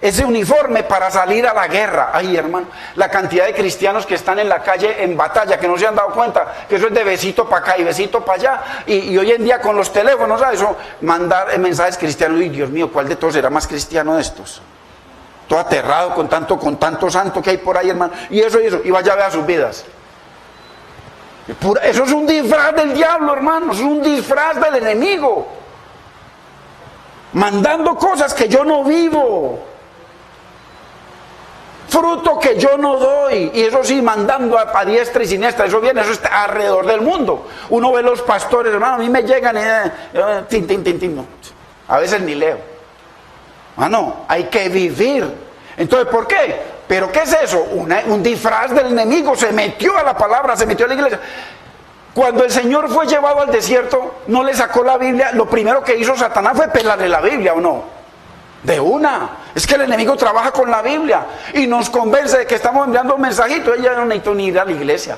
ese uniforme para salir a la guerra? Ay, hermano, la cantidad de cristianos que están en la calle en batalla, que no se han dado cuenta que eso es de besito para acá y besito para allá. Y hoy en día con los teléfonos, ¿sabes? Eso, mandar mensajes cristianos. Y Dios mío, ¿cuál de todos será más cristiano de estos? Todo aterrado con tanto santo que hay por ahí, hermano. Y eso, y vaya a ver a sus vidas. Eso es un disfraz del diablo, hermano. Es un disfraz del enemigo. Mandando cosas que yo no vivo. Fruto que yo no doy. Y eso sí, mandando a diestra y siniestra. Eso viene, eso está alrededor del mundo. Uno ve los pastores, hermano, a mí me llegan y no. A veces ni leo. No, hay que vivir. Entonces, ¿por qué? ¿Pero qué es eso? Un disfraz del enemigo. Se metió a la palabra, se metió a la iglesia. Cuando el Señor fue llevado al desierto, no le sacó la Biblia. Lo primero que hizo Satanás fue pelarle la Biblia, ¿o no? De una. Es que el enemigo trabaja con la Biblia y nos convence de que estamos enviando un mensajito. Ella no necesita ni ir a la iglesia.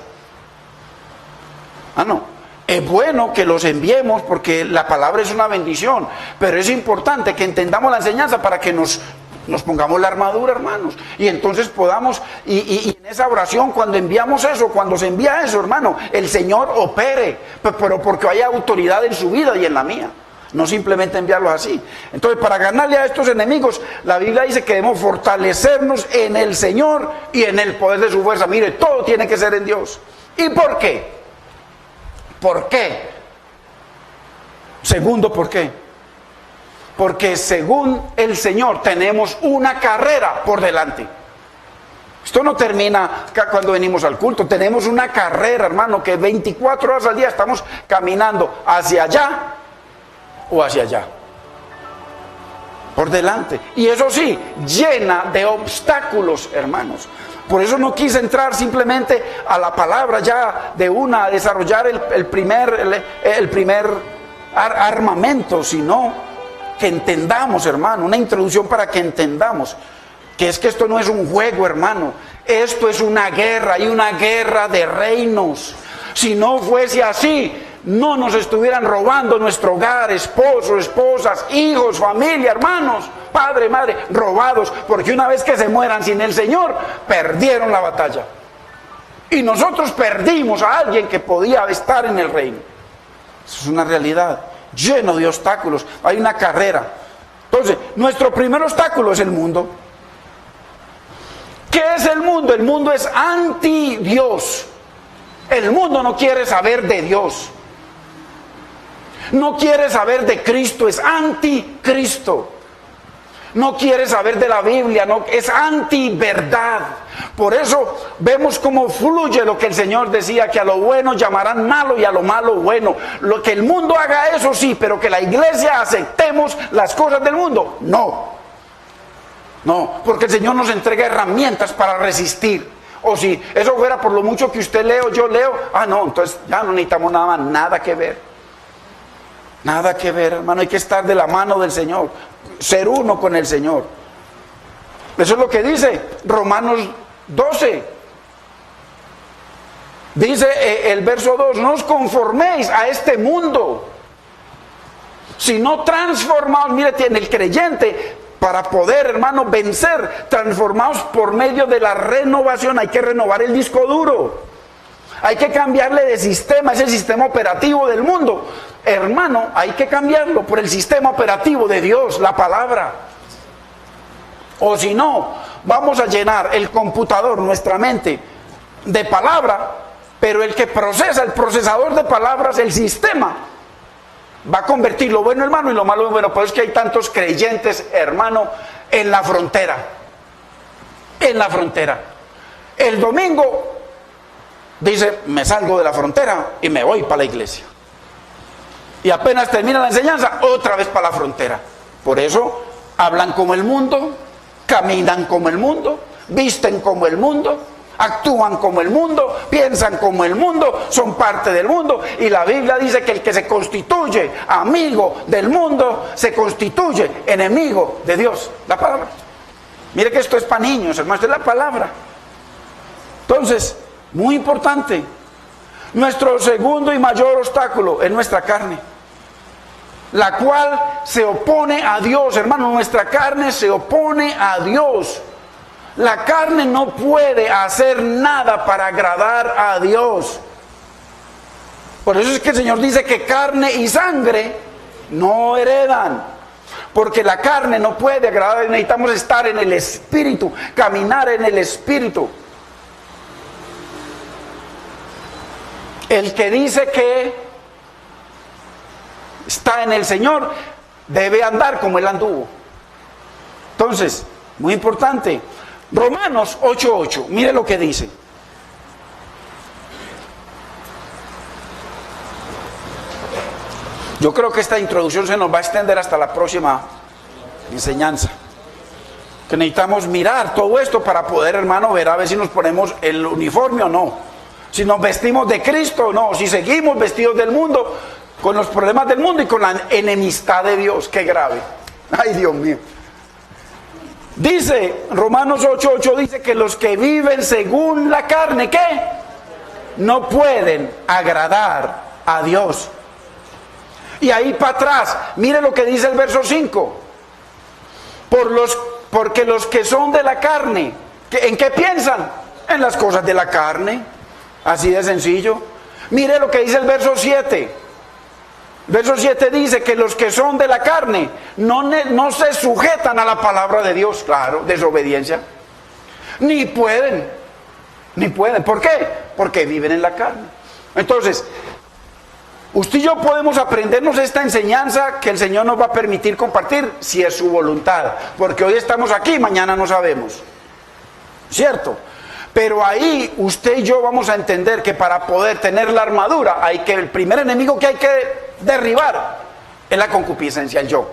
No. Es bueno que los enviemos porque la palabra es una bendición, pero es importante que entendamos la enseñanza para que nos pongamos la armadura, hermanos, y entonces podamos, y en esa oración, cuando enviamos eso, cuando se envía eso, hermano, el Señor opere, pero porque haya autoridad en su vida y en la mía, no simplemente enviarlos así. Entonces, para ganarle a estos enemigos, la Biblia dice que debemos fortalecernos en el Señor y en el poder de su fuerza. Mire, todo tiene que ser en Dios. ¿Y por qué? ¿Por qué? Segundo, ¿por qué? Porque según el Señor tenemos una carrera por delante. Esto no termina cuando venimos al culto. Tenemos una carrera, hermano, que 24 horas al día estamos caminando hacia allá o hacia allá. Por delante. Y eso sí, llena de obstáculos, hermanos. Por eso no quise entrar simplemente a la palabra ya de una, a desarrollar el primer armamento, sino que entendamos, hermano, una introducción para que entendamos que es que esto no es un juego, hermano, esto es una guerra, y una guerra de reinos. Si no fuese así, no nos estuvieran robando nuestro hogar, esposos, esposas, hijos, familia, hermanos, padre, madre, robados, porque una vez que se mueran sin el Señor, perdieron la batalla. Y nosotros perdimos a alguien que podía estar en el reino. Eso es una realidad, lleno de obstáculos, hay una carrera. Entonces, nuestro primer obstáculo es el mundo. ¿Qué es el mundo? El mundo es anti-Dios. El mundo no quiere saber de Dios. No quiere saber de Cristo, es anticristo. no quiere saber de la Biblia, no, es anti-verdad. Por eso vemos cómo fluye lo que el Señor decía, que a lo bueno llamarán malo y a lo malo bueno. Lo que el mundo haga, eso sí, pero que la iglesia aceptemos las cosas del mundo, no. No, porque el Señor nos entrega herramientas para resistir. O si eso fuera por lo mucho que usted lee o yo leo, no, entonces ya no necesitamos nada más, nada que ver. Nada que ver, hermano, hay que estar de la mano del Señor, ser uno con el Señor. Eso es lo que dice Romanos 12. Dice el verso 2, no os conforméis a este mundo, sino transformaos. Mire, tiene el creyente, para poder, hermano, vencer, transformaos por medio de la renovación. Hay que renovar el disco duro, hay que cambiarle de sistema, ese sistema operativo del mundo. Hermano, hay que cambiarlo por el sistema operativo de Dios, la palabra. O si no, vamos a llenar el computador, nuestra mente, de palabra, pero el que procesa, el procesador de palabras, el sistema, va a convertir lo bueno en malo y lo malo en bueno. Por eso es que hay tantos creyentes, hermano, en la frontera. En la frontera. El domingo dice, me salgo de la frontera y me voy para la iglesia. Y apenas termina la enseñanza, otra vez para la frontera. Por eso hablan como el mundo, caminan como el mundo, visten como el mundo, actúan como el mundo, piensan como el mundo, son parte del mundo. Y la Biblia dice que el que se constituye amigo del mundo, se constituye enemigo de Dios. La palabra. Mire que esto es para niños, hermano, esto es la palabra. Entonces, muy importante, nuestro segundo y mayor obstáculo es nuestra carne, la cual se opone a Dios, hermano. Nuestra carne se opone a Dios. La carne no puede hacer nada para agradar a Dios. Por eso es que el Señor dice que carne y sangre no heredan. Porque la carne no puede agradar, necesitamos estar en el Espíritu, caminar en el Espíritu. El que dice que está en el Señor debe andar como Él anduvo. Entonces, muy importante, Romanos 8:8, mire lo que dice. Yo creo que esta introducción se nos va a extender hasta la próxima enseñanza. Que necesitamos mirar todo esto para poder, hermano, ver a ver si nos ponemos el uniforme o no. Si nos vestimos de Cristo o no. Si seguimos vestidos del mundo, con los problemas del mundo y con la enemistad de Dios. Qué grave. Ay, Dios mío. Dice, Romanos 8:8 dice que los que viven según la carne, ¿qué? No pueden agradar a Dios. Y ahí para atrás, mire lo que dice el verso 5. Porque los que son de la carne, ¿en qué piensan? En las cosas de la carne. Así de sencillo. Mire lo que dice el verso 7. Verso 7 dice que los que son de la carne no se sujetan a la palabra de Dios. Claro, desobediencia. Ni pueden. ¿Por qué? Porque viven en la carne. Entonces, usted y yo podemos aprendernos esta enseñanza que el Señor nos va a permitir compartir si es su voluntad. Porque hoy estamos aquí, mañana no sabemos. ¿Cierto? Pero ahí usted y yo vamos a entender que para poder tener la armadura, el primer enemigo que hay que derribar es la concupiscencia, el yo.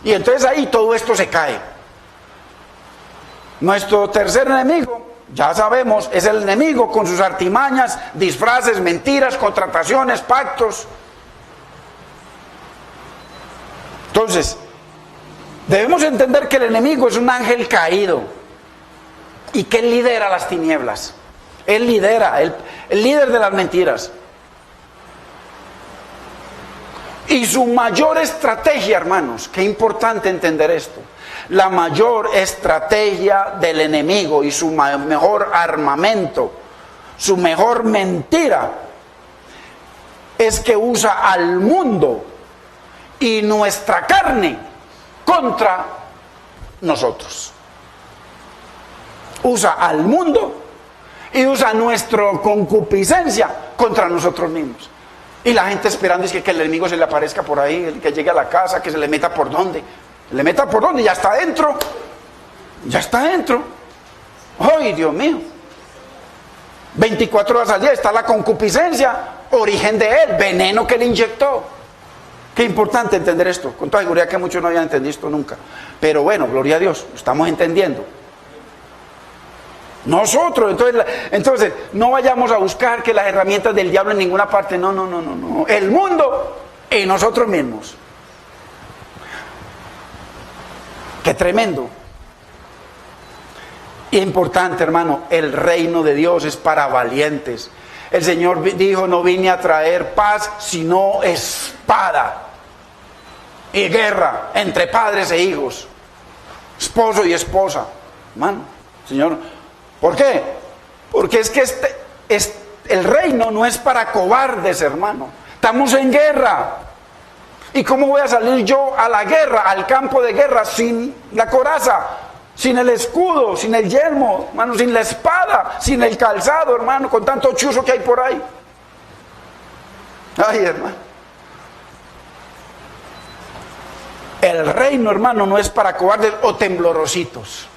Y entonces ahí todo esto se cae. Nuestro tercer enemigo, ya sabemos, es el enemigo con sus artimañas, disfraces, mentiras, contrataciones, pactos. Entonces, debemos entender que el enemigo es un ángel caído y que él lidera las tinieblas. Él lidera, el líder de las mentiras. Y su mayor estrategia, hermanos, qué importante entender esto. La mayor estrategia del enemigo y su mejor armamento, su mejor mentira, es que usa al mundo y nuestra carne contra nosotros. Usa al mundo y usa nuestra concupiscencia contra nosotros mismos. Y la gente esperando es que el enemigo se le aparezca por ahí, que llegue a la casa, que se le meta por donde. Le meta por donde, ya está adentro. Ya está adentro. ¡Ay, Dios mío! 24 horas al día está la concupiscencia, origen de él, veneno que le inyectó. Qué importante entender esto. Con toda seguridad que muchos no habían entendido esto nunca. Pero bueno, gloria a Dios, lo estamos entendiendo. Nosotros, entonces, no vayamos a buscar que las herramientas del diablo en ninguna parte. No. El mundo y nosotros mismos. Qué tremendo. Importante, hermano, el reino de Dios es para valientes. El Señor dijo: no vine a traer paz, sino espada y guerra entre padres e hijos, esposo y esposa. Hermano, Señor, ¿por qué? Porque es que el reino no es para cobardes, hermano. Estamos en guerra. ¿Y cómo voy a salir yo a la guerra, al campo de guerra, sin la coraza? Sin el escudo, sin el yelmo, hermano, sin la espada, sin el calzado, hermano, con tanto chuzo que hay por ahí. Ay, hermano. El reino, hermano, no es para cobardes o temblorositos.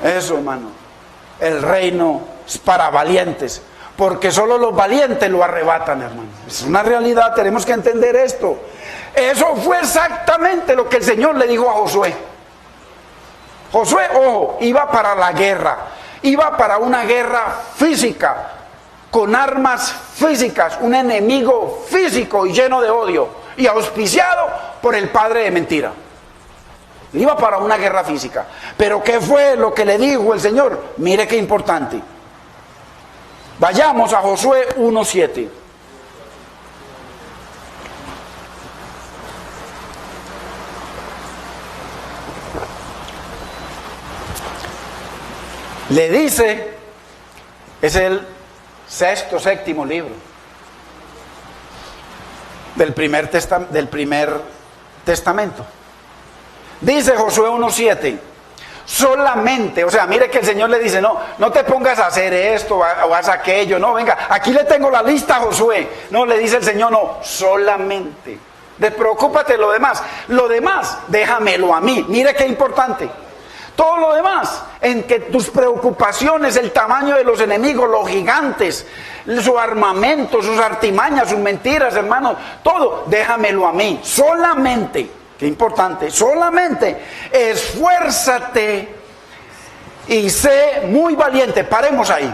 Eso, hermano. El reino es para valientes, porque solo los valientes lo arrebatan, hermano. Es una realidad, tenemos que entender esto. Eso fue exactamente lo que el Señor le dijo a Josué. Josué, ojo, iba para la guerra, iba para una guerra física, con armas físicas, un enemigo físico y lleno de odio, y auspiciado por el padre de mentira. Iba para una guerra física. Pero ¿qué fue lo que le dijo el Señor? Mire qué importante. Vayamos a Josué 1:7. Le dice, es el séptimo libro del primer testamento. Dice Josué 1:7, solamente, o sea, mire que el Señor le dice, no te pongas a hacer esto o haz aquello, no, venga, aquí le tengo la lista a Josué. No, le dice el Señor, no, solamente. Despreocúpate de lo demás, déjamelo a mí. Mire qué importante. Todo lo demás, en que tus preocupaciones, el tamaño de los enemigos, los gigantes, su armamento, sus artimañas, sus mentiras, hermanos, todo, déjamelo a mí. Solamente, qué importante, solamente esfuérzate y sé muy valiente. Paremos ahí.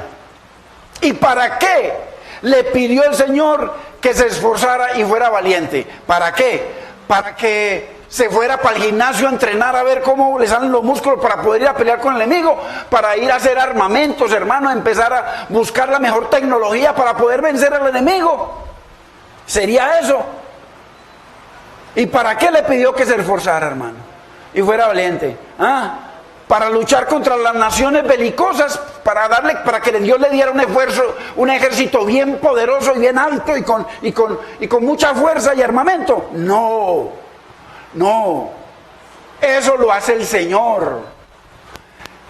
¿Y para qué le pidió el Señor que se esforzara y fuera valiente? ¿Para qué? Para que se fuera para el gimnasio a entrenar a ver cómo le salen los músculos para poder ir a pelear con el enemigo, para ir a hacer armamentos, hermano, a empezar a buscar la mejor tecnología para poder vencer al enemigo. ¿Sería eso? ¿Y para qué le pidió que se esforzara, hermano? Y fuera valiente. Para luchar contra las naciones belicosas, para que Dios le diera un esfuerzo, un ejército bien poderoso y bien alto y con mucha fuerza y armamento. No, eso lo hace el Señor.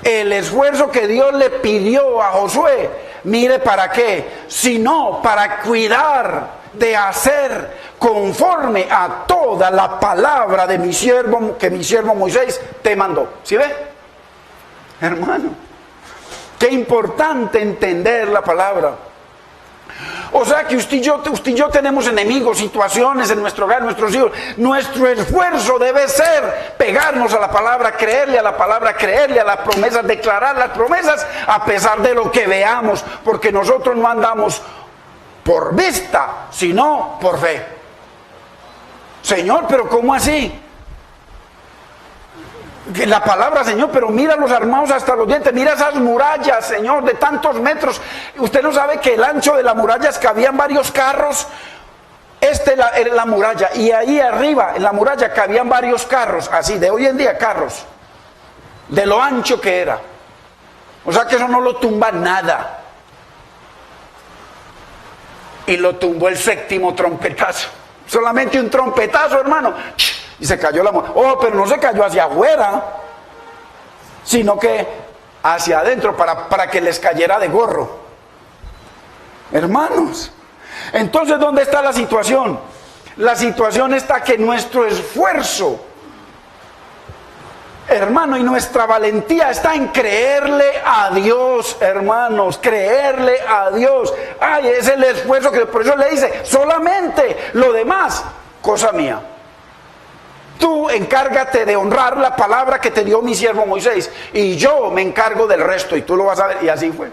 El esfuerzo que Dios le pidió a Josué, mire para qué, sino para cuidar de hacer conforme a toda la palabra de mi siervo Moisés te mandó. ¿Sí ve? Hermano, qué importante entender la palabra. O sea que usted y yo tenemos enemigos, situaciones en nuestro hogar, nuestros hijos. Nuestro esfuerzo debe ser pegarnos a la palabra, creerle a la palabra, creerle a las promesas, declarar las promesas a pesar de lo que veamos, porque nosotros no andamos por vista, sino por fe. Señor, pero ¿cómo así? La palabra, Señor, pero mira los armados hasta los dientes, mira esas murallas, Señor, de tantos metros. Usted no sabe que el ancho de la muralla es que habían varios carros. Era la muralla, y ahí arriba en la muralla cabían varios carros, así de hoy en día, carros, de lo ancho que era. O sea que eso no lo tumba nada. Y lo tumbó el séptimo trompetazo. Solamente un trompetazo, hermano. Y se cayó la muralla. Oh, pero no se cayó hacia afuera, sino que hacia adentro para que les cayera de gorro. Hermanos, entonces, ¿dónde está la situación? La situación está que nuestro esfuerzo, hermano, y nuestra valentía está en creerle a Dios, hermanos, creerle a Dios. Ay, es el esfuerzo que por eso le dice, solamente lo demás, cosa mía. Tú encárgate de honrar la palabra que te dio mi siervo Moisés, y yo me encargo del resto, y tú lo vas a ver, y así fue.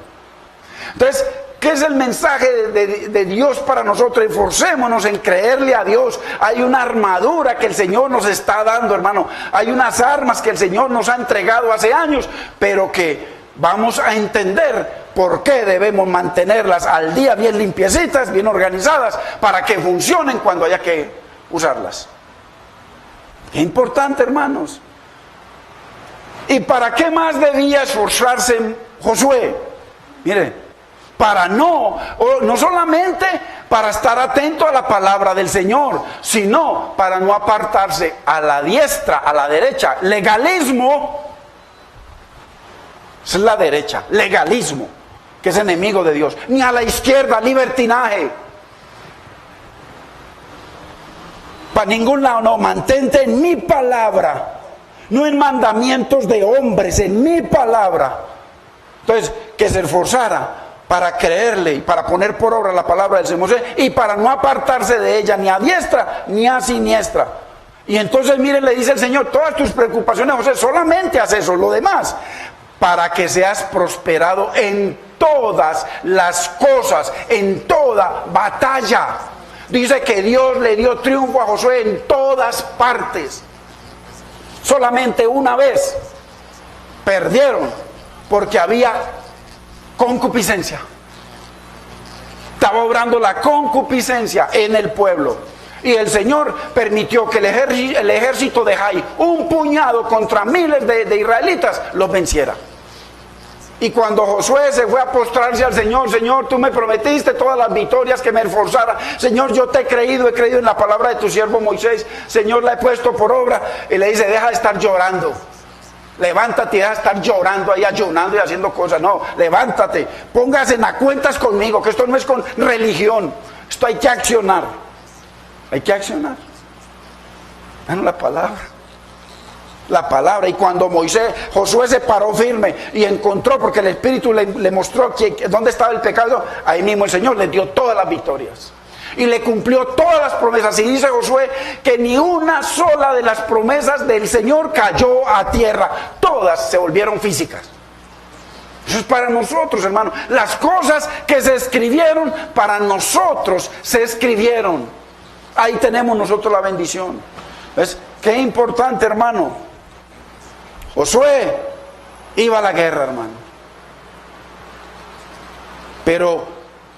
Entonces, ¿qué es el mensaje de Dios para nosotros? Esforcémonos en creerle a Dios. Hay una armadura que el Señor nos está dando, hermano. Hay unas armas que el Señor nos ha entregado hace años, pero que vamos a entender por qué debemos mantenerlas al día bien limpiecitas, bien organizadas, para que funcionen cuando haya que usarlas. Qué importante, hermanos. ¿Y para qué más debía esforzarse Josué? Mire, para no solamente para estar atento a la palabra del Señor, sino para no apartarse a la diestra, a la derecha. Legalismo es la derecha, legalismo, que es enemigo de Dios. Ni a la izquierda, libertinaje. Para ningún lado, no, mantente en mi palabra, no en mandamientos de hombres, en mi palabra. Entonces, que se esforzara para creerle y para poner por obra la palabra del Señor y para no apartarse de ella ni a diestra ni a siniestra. Y entonces, miren, le dice el Señor, todas tus preocupaciones, José, solamente haz eso, lo demás, para que seas prosperado en todas las cosas, en toda batalla. Dice que Dios le dio triunfo a Josué en todas partes. Solamente una vez perdieron porque había concupiscencia. Estaba obrando la concupiscencia en el pueblo. Y el Señor permitió que el ejército de Jai, un puñado contra miles de israelitas, los venciera. Y cuando Josué se fue a postrarse al Señor, Señor, tú me prometiste todas las victorias, que me esforzara. Señor, yo te he creído en la palabra de tu siervo Moisés. Señor, la he puesto por obra. Y le dice, deja de estar llorando. Levántate y deja de estar llorando ahí, ayunando y haciendo cosas. No, levántate. Póngase en las cuentas conmigo, que esto no es con religión. Esto hay que accionar. Hay que accionar. Vean la palabra. La palabra. Y cuando Josué se paró firme y encontró, porque el Espíritu le mostró dónde estaba el pecado, ahí mismo el Señor le dio todas las victorias y le cumplió todas las promesas. Y dice Josué que ni una sola de las promesas del Señor cayó a tierra, todas se volvieron físicas. Eso es para nosotros, hermano. Las cosas que se escribieron para nosotros se escribieron. Ahí tenemos nosotros la bendición. ¿Ves? Qué importante, hermano. Josué iba a la guerra, hermano. Pero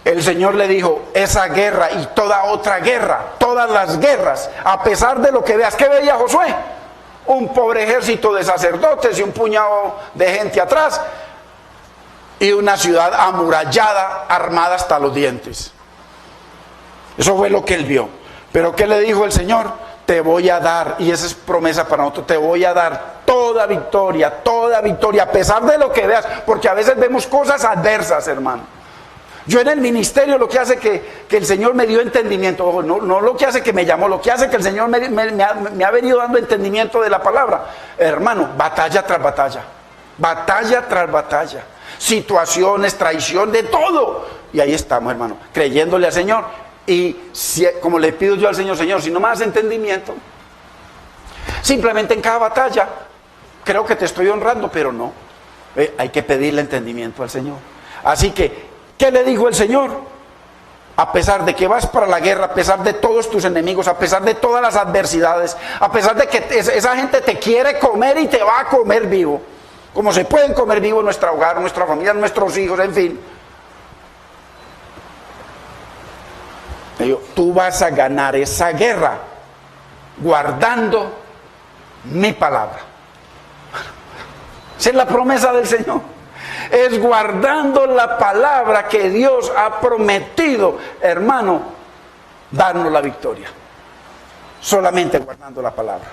el Señor le dijo, esa guerra y toda otra guerra, todas las guerras, a pesar de lo que veas, ¿qué veía Josué? Un pobre ejército de sacerdotes y un puñado de gente atrás y una ciudad amurallada, armada hasta los dientes. Eso fue lo que él vio. Pero ¿qué le dijo el Señor? Te voy a dar, y esa es promesa para nosotros, te voy a dar toda victoria, a pesar de lo que veas, porque a veces vemos cosas adversas, hermano. Yo en el ministerio lo que hace que el Señor me dio entendimiento, no lo que hace que me llamó, lo que hace que el Señor me ha venido dando entendimiento de la palabra. Hermano, batalla tras batalla, situaciones, traición, de todo. Y ahí estamos, hermano, creyéndole al Señor. Y como le pido yo al Señor, Señor, si no me das entendimiento, simplemente en cada batalla, creo que te estoy honrando, pero no. Hay que pedirle entendimiento al Señor. Así que, ¿qué le dijo el Señor? A pesar de que vas para la guerra, a pesar de todos tus enemigos, a pesar de todas las adversidades, a pesar de que esa gente te quiere comer y te va a comer vivo, como se pueden comer vivo en nuestro hogar, nuestra familia, nuestros hijos, en fin. Tú vas a ganar esa guerra guardando mi palabra. Esa es la promesa del Señor. Es guardando la palabra que Dios ha prometido, hermano, darnos la victoria. Solamente guardando la palabra.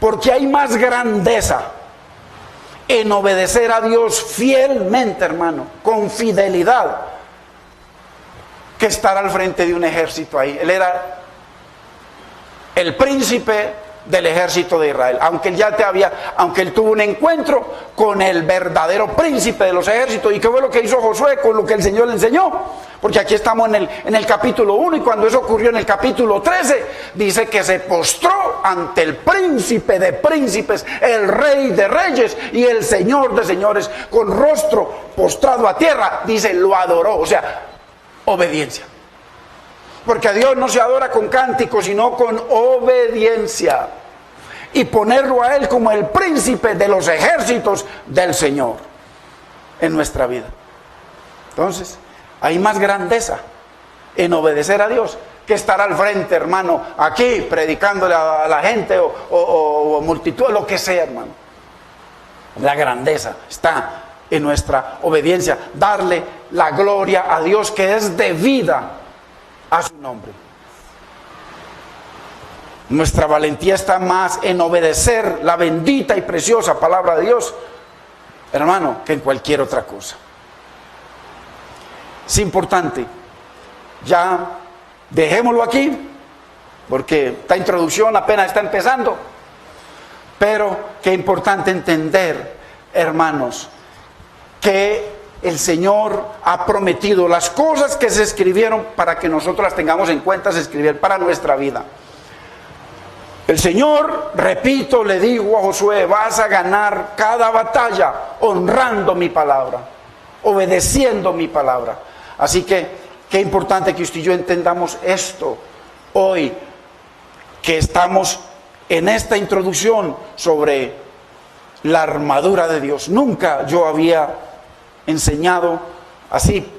Porque hay más grandeza en obedecer a Dios fielmente, hermano, con fidelidad, que estar al frente de un ejército ahí. Él era el príncipe del ejército de Israel, aunque él tuvo un encuentro con el verdadero príncipe de los ejércitos. ¿Y qué fue lo que hizo Josué con lo que el Señor le enseñó? Porque aquí estamos en el capítulo 1, y cuando eso ocurrió en el capítulo 13, dice que se postró ante el príncipe de príncipes, el rey de reyes y el señor de señores, con rostro postrado a tierra, dice, lo adoró, o sea, obediencia. Porque a Dios no se adora con cánticos, sino con obediencia. Y ponerlo a Él como el príncipe de los ejércitos del Señor en nuestra vida. Entonces, hay más grandeza en obedecer a Dios que estar al frente, hermano, aquí predicándole a la gente o multitud, lo que sea, hermano. La grandeza está en nuestra obediencia. Darle la gloria a Dios que es debida a su nombre. Nuestra valentía está más en obedecer la bendita y preciosa palabra de Dios, hermano, que en cualquier otra cosa. Es importante, ya dejémoslo aquí, porque esta introducción apenas está empezando, pero qué importante entender, hermanos, que el Señor ha prometido las cosas que se escribieron para que nosotros las tengamos en cuenta, se escribieron para nuestra vida. El Señor, repito, le digo a Josué, vas a ganar cada batalla honrando mi palabra, obedeciendo mi palabra. Así que, qué importante que usted y yo entendamos esto hoy, que estamos en esta introducción sobre la armadura de Dios. Nunca yo había enseñado así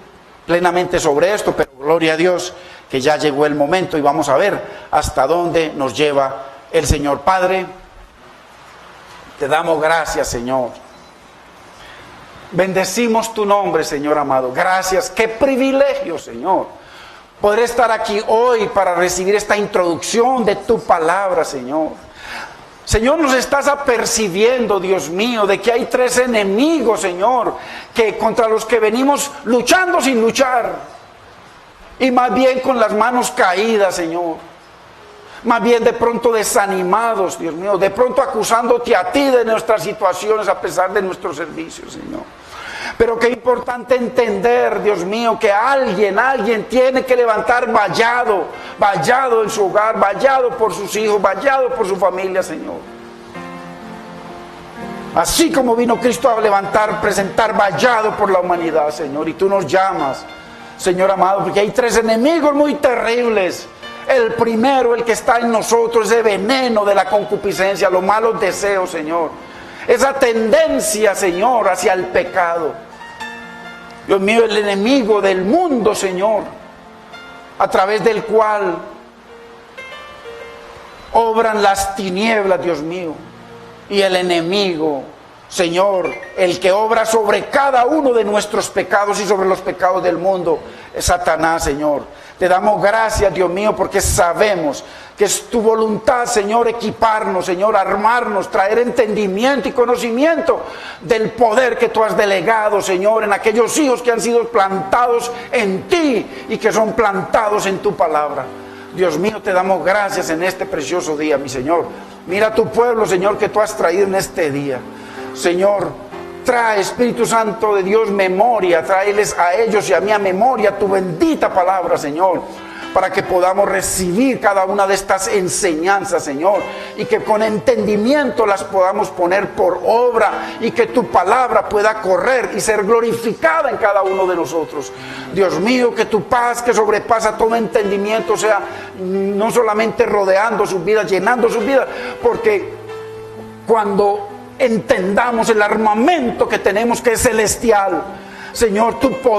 plenamente sobre esto, pero gloria a Dios que ya llegó el momento y vamos a ver hasta dónde nos lleva el Señor. Padre, te damos gracias, Señor. Bendecimos tu nombre, Señor amado. Gracias, qué privilegio, Señor, poder estar aquí hoy para recibir esta introducción de tu palabra, Señor. Señor, nos estás apercibiendo, Dios mío, de que hay tres enemigos, Señor, que contra los que venimos luchando sin luchar, y más bien con las manos caídas, Señor, más bien de pronto desanimados, Dios mío, de pronto acusándote a ti de nuestras situaciones a pesar de nuestro servicio, Señor. Pero qué importante entender, Dios mío, que alguien tiene que levantar vallado en su hogar, vallado por sus hijos, vallado por su familia, Señor. Así como vino Cristo a presentar vallado por la humanidad, Señor, y tú nos llamas, Señor amado, porque hay tres enemigos muy terribles. El primero, el que está en nosotros, ese veneno de la concupiscencia, los malos deseos, Señor. Esa tendencia, Señor, hacia el pecado. Dios mío, el enemigo del mundo, Señor, a través del cual obran las tinieblas, Dios mío. Y el enemigo, Señor, el que obra sobre cada uno de nuestros pecados y sobre los pecados del mundo, es Satanás, Señor. Te damos gracias, Dios mío, porque sabemos que es tu voluntad, Señor, equiparnos, Señor, armarnos, traer entendimiento y conocimiento del poder que tú has delegado, Señor, en aquellos hijos que han sido plantados en ti y que son plantados en tu palabra. Dios mío, te damos gracias en este precioso día, mi Señor. Mira a tu pueblo, Señor, que tú has traído en este día. Señor, trae, Espíritu Santo de Dios, memoria, tráeles a ellos y a mí a memoria tu bendita palabra, Señor, para que podamos recibir cada una de estas enseñanzas, Señor, y que con entendimiento las podamos poner por obra y que tu palabra pueda correr y ser glorificada en cada uno de nosotros. Dios mío, que tu paz que sobrepasa todo entendimiento sea no solamente rodeando sus vidas, llenando sus vidas, porque cuando entendamos el armamento que tenemos, que es celestial, Señor, tu poder